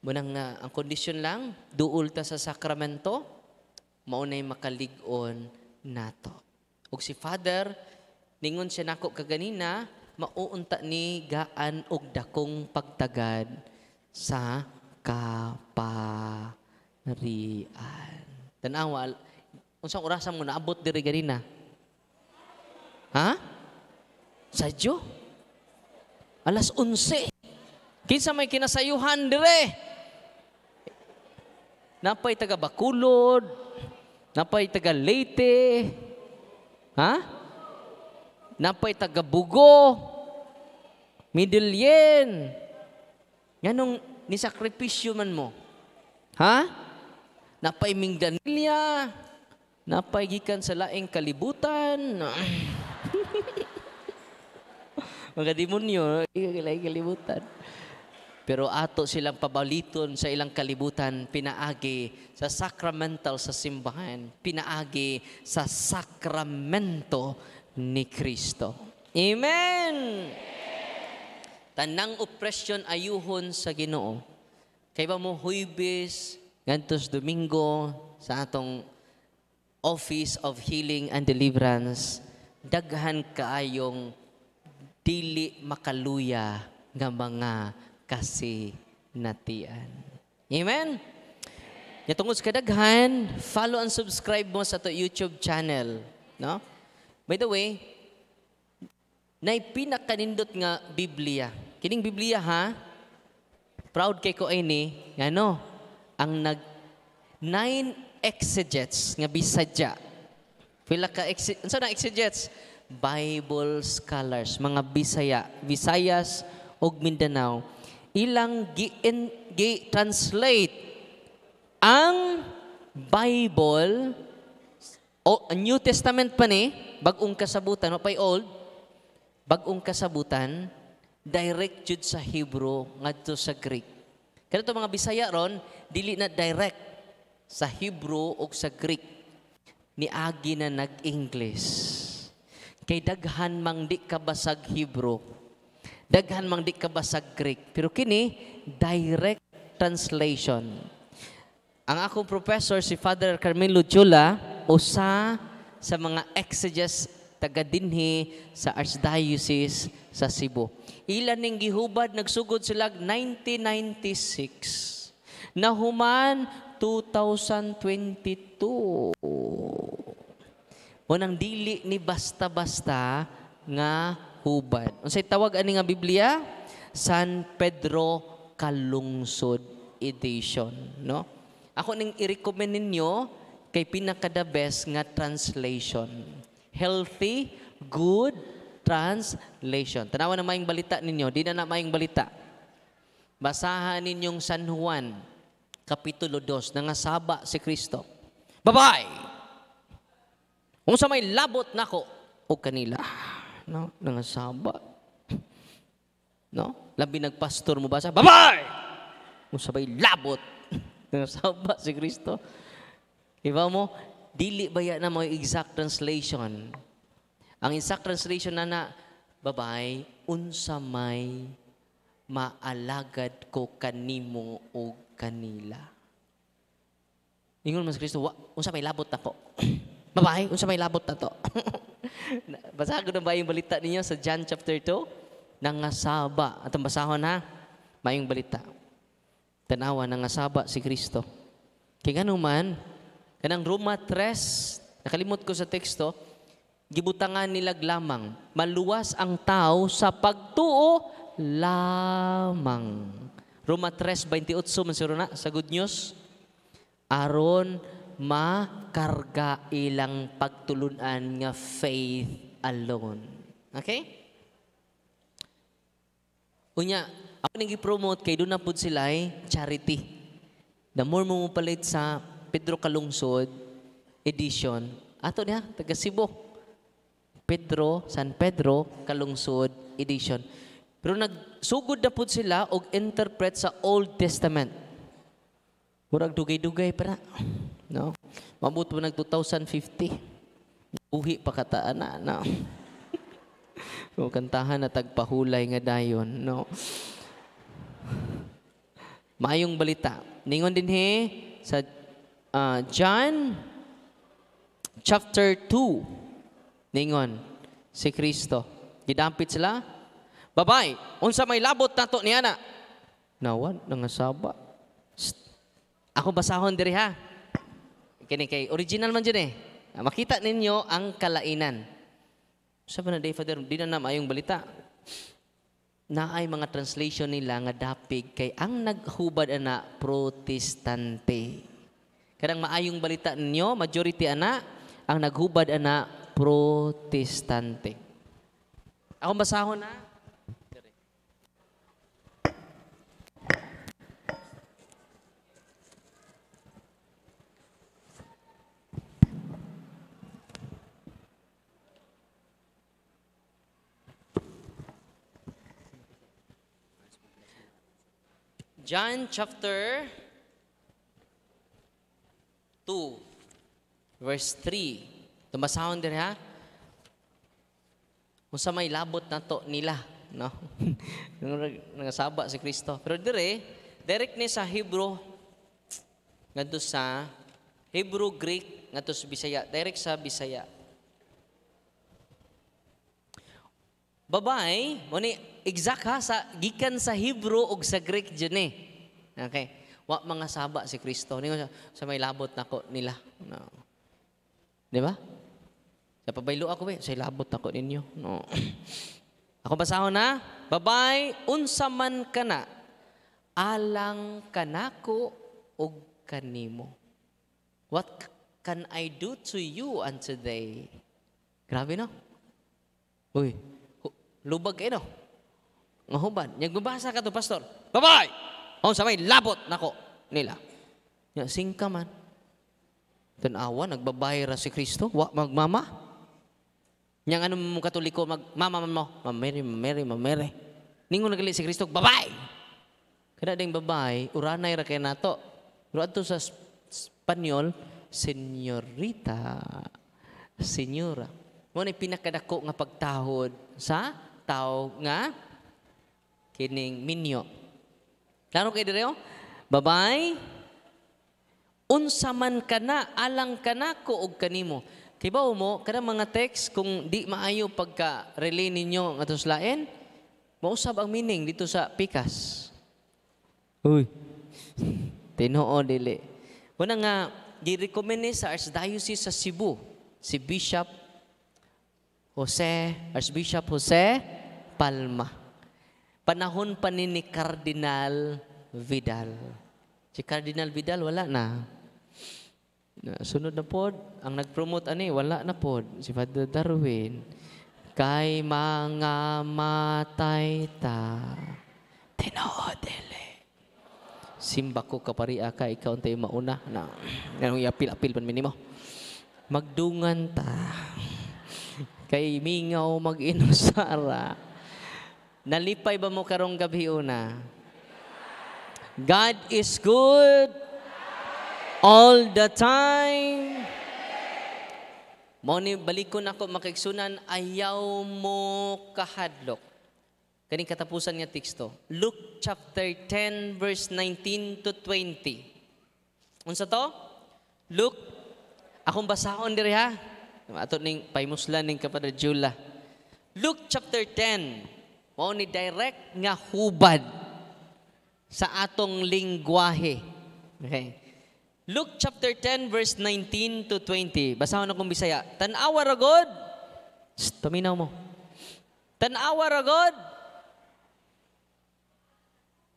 Munang ang kondisyon lang, duol ta sa sakramento, maunay makalig-on nato. Ug si Father, ningon siya nako kaganina, mauunta ni gaan og dakong pagtagad sa kaparian. Tanawa, unsang orasan mo naabot diri ganina? Ha? Sadyo? Alas 11. Kinsa may kinasayuhan dire? Napay taga Bacolod, napay taga Leyte, ha? Napay taga Bugo, Midilyen. Yanong nisakripisyo man mo. Ha? Napay Mingdanilya, napay gikan sa laing kalibutan. Mga demonyo, laing kalibutan. Pero ato silang pabaliton sa ilang kalibutan, pinaagi sa sacramental sa simbahan, pinaagi sa sakramento ni Kristo. Amen! Tanang opresyon ayuhon sa Ginoo. Kay ba mo Huwebes, ngantos Domingo sa atong Office of Healing and Deliverance, daghan kaayong dili makaluya nga mga kasinatian. Amen? Ya tungod sa kadaghan, follow and subscribe mo sa to YouTube channel, no? By the way, nay pinakanindot nga Biblia. Kining Biblia ha, proud kay ko ay ni, ano, ang 9 exegetes nga bisadya. Pila ka unsa na exegetes? Bible scholars, mga Visayas ug Mindanao, ilang gi-translate ang Bible o New Testament pa ni, bagong kasabutan, o pa'y old, bagong kasabutan, direct jud sa Hebrew ngadto sa Greek. Kaya ito mga Bisaya ron, dili na direct sa Hebrew o sa Greek. ni agi na nag-English. Kay daghan mang di kabasag Hebrew. Daghan mang di kabasag Greek. Pero kini, direct translation. Ang akong professor, si Father Carmelo Chula, usa sa mga exegetes taga dinhi sa Archdiocese sa Cebu. Ilan ning gihubad, nagsugod sila 1996. Nahuman 2022. Unang dili ni basta-basta nga hubad. Unsay tawag ani nga Biblia? San Pedro Kalungsod Edition, no? Ako ning i-recommend ninyo kay pinaka-the best nga translation. Healthy, good translation. Tanawa na maayong balita ninyo, di na maayong balita. Basahan ninyong San Juan, Kapitulo 2, nangasaba si Kristo. Babay! Kung sa may labot nako o kanila. No? Nangasaba. No? Labi nagpastor mo basa, babay! Kung sa may labot. Nangasaba si Kristo. Iba mo, dili ba yan na mo exact translation? Ang exact translation na babay, unsa may maalagad ko kanimo o kanila. Ingon man si Kristo, unsa may labot nako. Babay, unsa may labot na to. Basahan ko na ba yung balita ninyo sa John chapter 2? Nangasaba. Atong basahon ha? Mayong balita. Tanawa, nangasaba si Kristo. Kaya ganun man, kanang Roma 3, nakalimot ko sa teksto, gibutangan nilag lamang, maluwas ang tao sa pagtuo lamang. Roma 3:28 mansuro na sa Good News. Aron makarga ilang pagtulunan nga faith alone. Okay? Unya, ako nang i-promote kay doon na po sila charity. The more mo palit sa Pedro Kalungsod edition, ato niya, taga Cebu. San Pedro Kalungsod edition. Pero nagsugod na po sila og interpret sa Old Testament. Murag dugay-dugay para. No? Mabuto nag 2050. Uhi pa kataan na. No? O kantahan na tagpahulay nga dayon. No? Maayong balita. Ningon din sa John chapter 2. Ningon si Kristo. Gidampit sila. Babay, unsa may labot nato niya na? Nawan, nangasaba. Ako basahon diri ha. Kini kay original man dyan makita ninyo ang kalainan. Sa ba na day, Father, di na maayong balita. Naay mga translation nila nga dapig kay ang naghubad ana protestante. Kadang maayong balita ninyo, majority ana, ang naghubad ana protestante. Ako basahon na. John chapter 2, verse 3. Tumasahon din ha? Kung sa may labot na to nila. No? Nangasaba si Kristo. Pero direct ni sa Hebrew, ngadto sa Hebrew, Greek, ngadto sa Bisaya. Direct sa Bisaya. Babay, muni exact ha, gikan sa Hebrew o sa Greek dyan Okay. Wa mga saba si Kristo. Sa may labot nako nila. No. Di ba? Sa pabaylo ako sa labot nako ninyo. No. Ako basahon na. Babay, unsa man kana, alang kanako og kanimo. What can I do to you on today? Grabe no? Uy, lubag kayo no? Ngahuban. Nagbabasa ka to, pastor. Babay! O sa may labot nako nila. Singka man. Tanawa, nagbabayra si Kristo. Wa magmama. Yang ano mo katoliko, magmama mo. Mamere. Ningon nagali si Kristo, babay! Kada ding babay, uranay ra kay nato. Pero ato sa Espanyol, senyorita, senyora. Mo ni pinakadako nga pagtahod sa tao nga kining minyo. Klaro kay dire? Babay, unsa man kana, alang kanako og kanimo. Kay ba mo, kada mga text, kung di maayo pagka-relay ninyo nga tuslain, mausab ang meaning dito sa pikas. Uy, tinoo dili. Una nga, gi-recommend ni sa Archdiocese sa Cebu, si Archbishop Jose Palma. Panahon pa ni Cardinal Vidal. Si Cardinal Vidal, wala na. Sunod na pod, ang nag-promote wala na pod. Si Father Darwin. Kay mga matay ta, tinoodele. Simba ko kaparia ka, ikaw tayo mauna. Anong iapil-apil pan minimo? Magdungan ta. Kay mingaw mag-inusara. Nalipay ba mo karong gabi una? God is good all the time. Mo ni balikon ako makigsunan, ayaw mo kahadlok. Kaning katapusan nga teksto. Luke chapter 10 verse 19 to 20. Unsa to? Luke, akong basahon diri ha. Ato ning paymuslan ning Kapadre Jula. Luke chapter 10. Mao ni direct nga hubad sa atong lingwahe. Okay. Luke chapter 10 verse 19 to 20. Basahon akong Bisaya. Tan-awa ra God. Paminaw mo. Tan-awa ra God.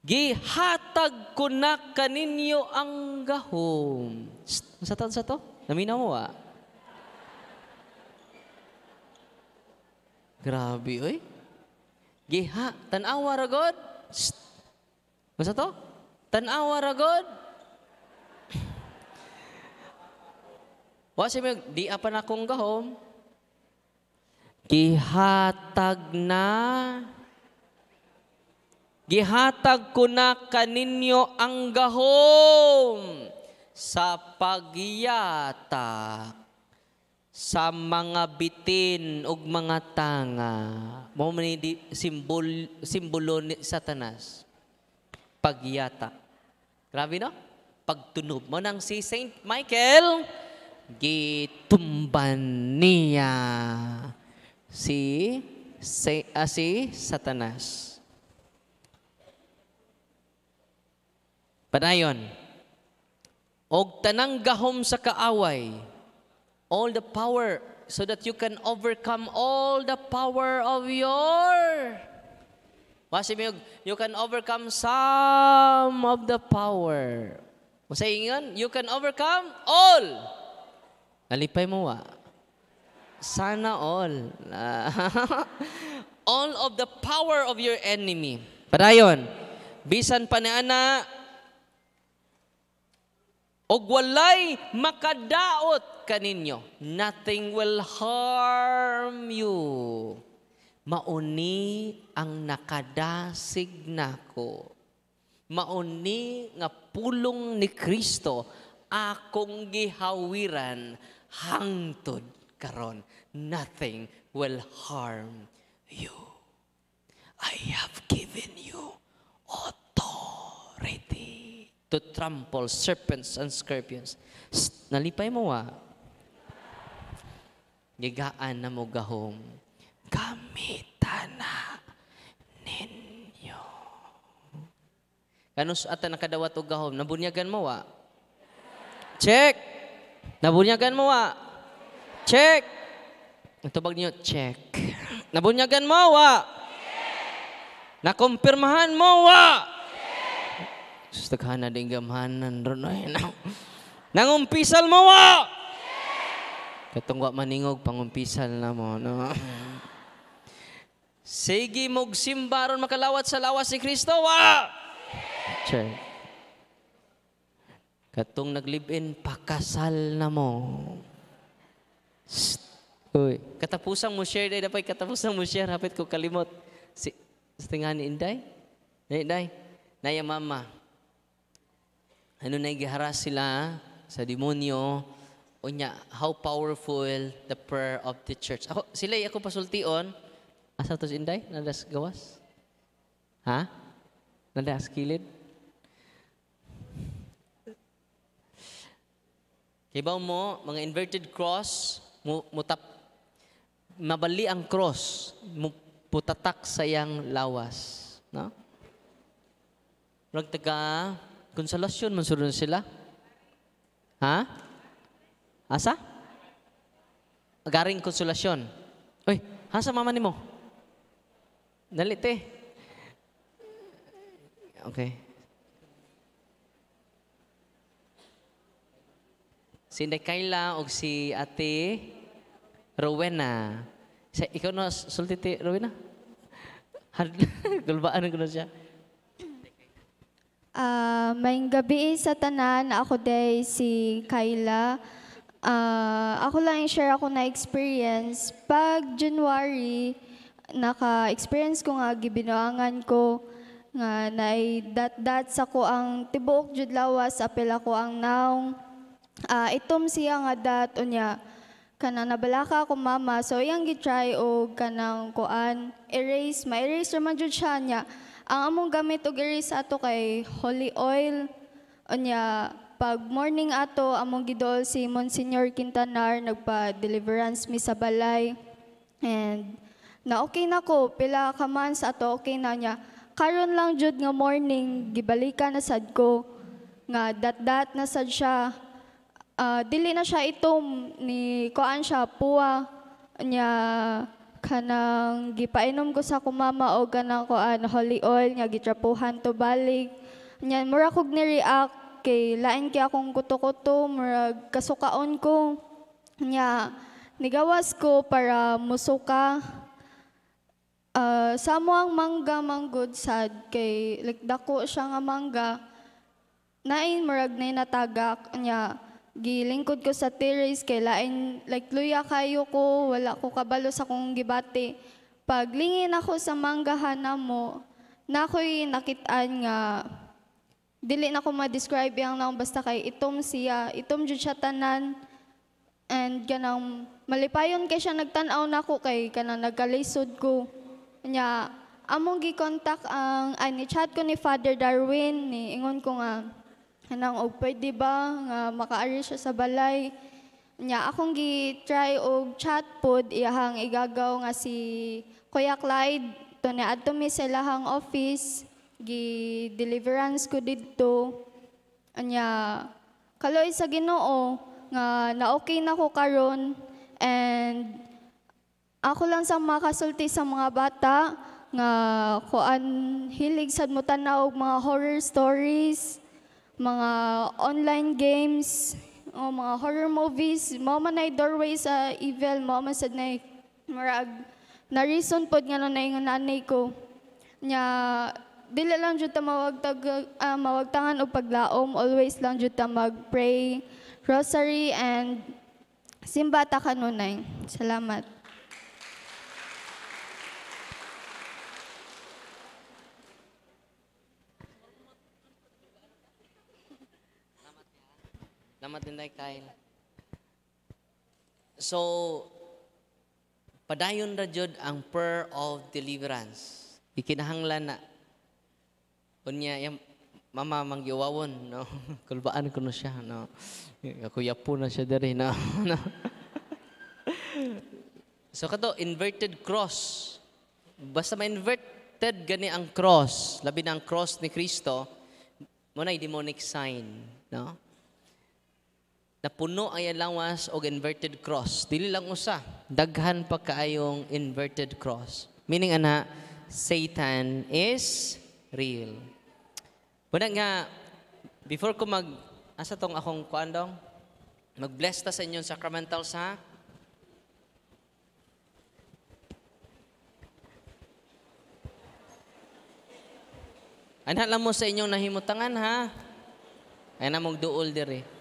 Gihatag ko na kaninyo ang gahom. Sa to? Naminaw mo Grabe, oy. Tan-awa ra God. Masa to? Tan-awa ra God. Wasi mo, di apan akong gahom. Gihatag ko na kaninyo ang gahom sa pagyatak sa mga bitin ug mga tanga. Mao man ni simbolo ni Satanas. Pagyatak. Grabe no? Pagtunob mo nang si Saint Michael, gitumban niya si Satanas. Padayon, og tanang gahom sa kaaway, all the power, so that you can overcome all the power of your... you can overcome some of the power. Masa ingon, you can overcome all. Nalipay mo Sana all. All of the power of your enemy. Padayon, bisan pa niana, og walay makadaot kaninyo. Nothing will harm you. Mauni ang nakadasig nako. Mauni nga pulong ni Kristo akong gihawiran hangtod karon. Nothing will harm you. I have given you authority to trample serpents and scorpions. Nalipay mo Gigaan na mo gahom. Gamitan na ninyo. Kanus ata nakadawat og gahom, nabunyagan mo Check. Nabunyagan mo Check. Tubag niyo, check. Nabunyagan mo Nakumpirmahan mo Sustaghan na din gamhanan ron Nangumpisal mo Katong maningog pangumpisal na mo Sige mog simbaron makalawat sa lawas ni Kristo Check. Katong naglibin pakasal na mo. Uy, katapusang mo share day dapat katapusang mo share hapit ko kalimot. Sa tingan ni Inday? Inday, naya mama. Ano na giharas sila sa demonyo Unya, how powerful the prayer of the church. Ako pasultion. Asa to si Inday? Nadas gawas? Ha? Nadas kilid? Kibaw mo, mga inverted cross, mabali ang cross, putatak sa iyang lawas. No? Rag taga, konsolasyon, mansurun sila. Ha? Asa? Agaring konsolasyon. Uy, hasa mama ni mo? Dali, te. Okay. Si Inday Kayla o si Ate Rowena. Ikaw na, sulti ti Rowena? Gulbaan ko na siya. Maayong gabi sa tanan, ako day si Kayla. Ako lang i-share ako na experience. Pag January, naka-experience ko nga gibinuangan ko nga dat sa ko ang tibuok jud lawas apel ako ang naong. Itom siya nga dat unya kanang nabalaka ko mama so iyang gitry og kanang kuan erase ma-erase man jud siya niya. Ang among gamit og erase ato kay holy oil. Unya, pag morning ato, among gidol si Monsignor Quintanar, nagpa-deliverance mi sa balay. And na okay na ko, pila ka months ato, okay na niya. Karon lang jud nga morning, gibalika na sad ko. Nga dat-dat na sad siya. Dili na siya itom, ni kuan siya, puwa. Unya, kanang gipainom ko sa kumama o kanang kuan holy oil nga gitrapuhan to balik. Nyan mura kog ni-react kay lain kay akong kuto-kuto murag kasukaon ko. Nya nigawas ko para musuka. Sa mo ang mangga manggod sad kay like dako siya nga mangga. Nain murag na natagak nya gilingkod ko sa terrace kay lain like luya kayo ko wala ko kabalo sa kong gibati. Paglingin ako sa manggahan mo na ako'y nakitaan nga dili na ko ma-describe yang naong basta kay itom siya itom jud siya tanan and kanang malipayon kay siya nagtan-aw nako kay kanang nagkalisod ko nya among gi-contact ang ni chat ko ni Father Darwin ni ingon ko nga kanang og pwede ba nga makaari siya sa balay nya akong gi-try og chat pod iyahang igagaw nga si Kuya Clyde to ni adto mi sa ilahang office gi-deliverance ko didto nya kaloy sa Ginoo nga na okay na ko karon and ako lang sa makasulti sa mga bata nga kuan hilig sad mo tan-aw og mga horror stories mga online games, o mga horror movies, mao man ay doorway sa evil, mao man sad na marag na reason pod nga na ingon nanay ko. Nya dili lang jud ta mawagtangan og paglaom, always lang jud ta mag-pray, rosary and simba ta kanunay. Salamat. Salamat din tayo, Kyle. So, padayon ra jud ang prayer of deliverance. Ikinahanglan na. Unya, yung mama manggiwawon, no? Kulbaan ko na siya, no? Ako yapo na siya diri, no? So, kato, inverted cross. Basta ma-inverted gani ang cross, labi na ang cross ni Kristo, muna demonic sign, no? Napuno ay lawas og inverted cross. Dili lang usa, daghan pa kaayong inverted cross. Meaning ana, Satan is real. Muna nga, before ko asa tong akong kuandong, mag-bless ta sa inyong sacramentals ha. Anha lang mo sa inyong nahimutangan ha. Ay na mong duol diri.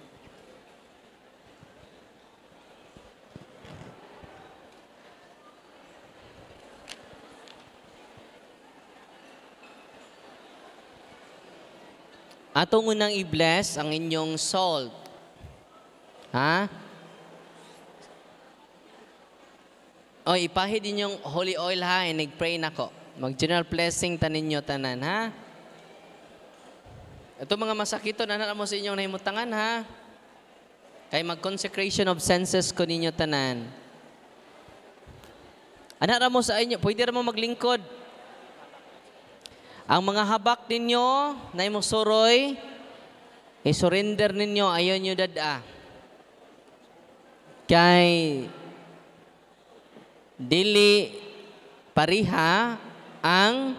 Atong unang i-bless ang inyong salt. Ha? O, ipahid yung holy oil ha, and nag-pray na ko. Mag-general blessing tanin nyo tanan ha. Ito mga masakito na mo sa inyong nahimutangan ha. Kay mag-consecration of senses ko ninyo tanan. Anara mo sa inyo, pwede mo maglingkod. Ang mga habak ninyo, na imong suroy, i-surrender ninyo, ayaw nyo dada. Kay dili pariha ang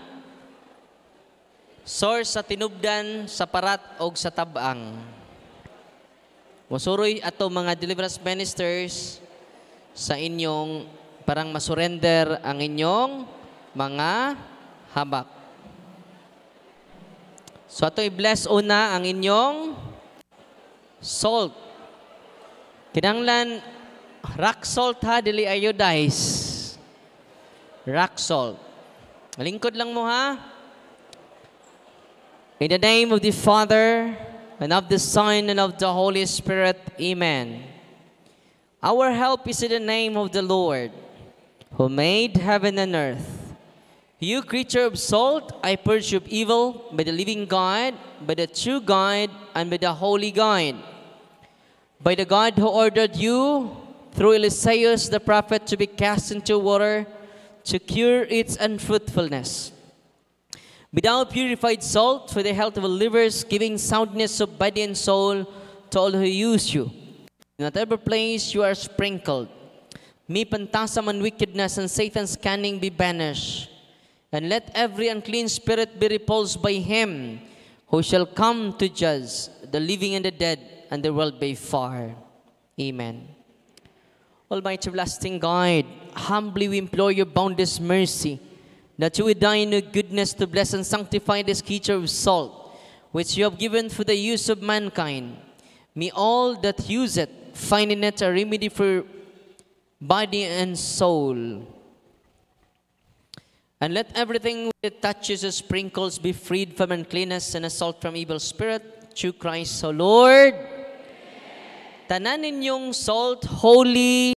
source sa tinubdan, sa parat o sa tabang. Musuroy ato mga deliverance ministers sa inyong parang masurrender ang inyong mga habak. So ato i-bless una ang inyong salt. Kinanglan rock salt ha, dili iodize. Rock salt. Lingkod lang mo ha. In the name of the Father, and of the Son, and of the Holy Spirit. Amen. Our help is in the name of the Lord, who made heaven and earth. You creature of salt, I purge you of evil by the living God, by the true God, and by the holy God. By the God who ordered you, through Eliseus the prophet, to be cast into water, to cure its unfruitfulness. Be thou purified salt for the health of the livers, giving soundness of body and soul to all who use you. In whatever place you are sprinkled, may pantasam and wickedness and Satan's cunning be banished. And let every unclean spirit be repulsed by him who shall come to judge the living and the dead, and the world by far. Amen. Almighty everlasting God, humbly we implore your boundless mercy, that you would die in your goodness to bless and sanctify this creature of salt, which you have given for the use of mankind. May all that use it find in it a remedy for body and soul. And let everything that touches or sprinkles be freed from uncleanness and assault from evil spirit, through Christ, O Lord. Tanan ninyong salt, holy,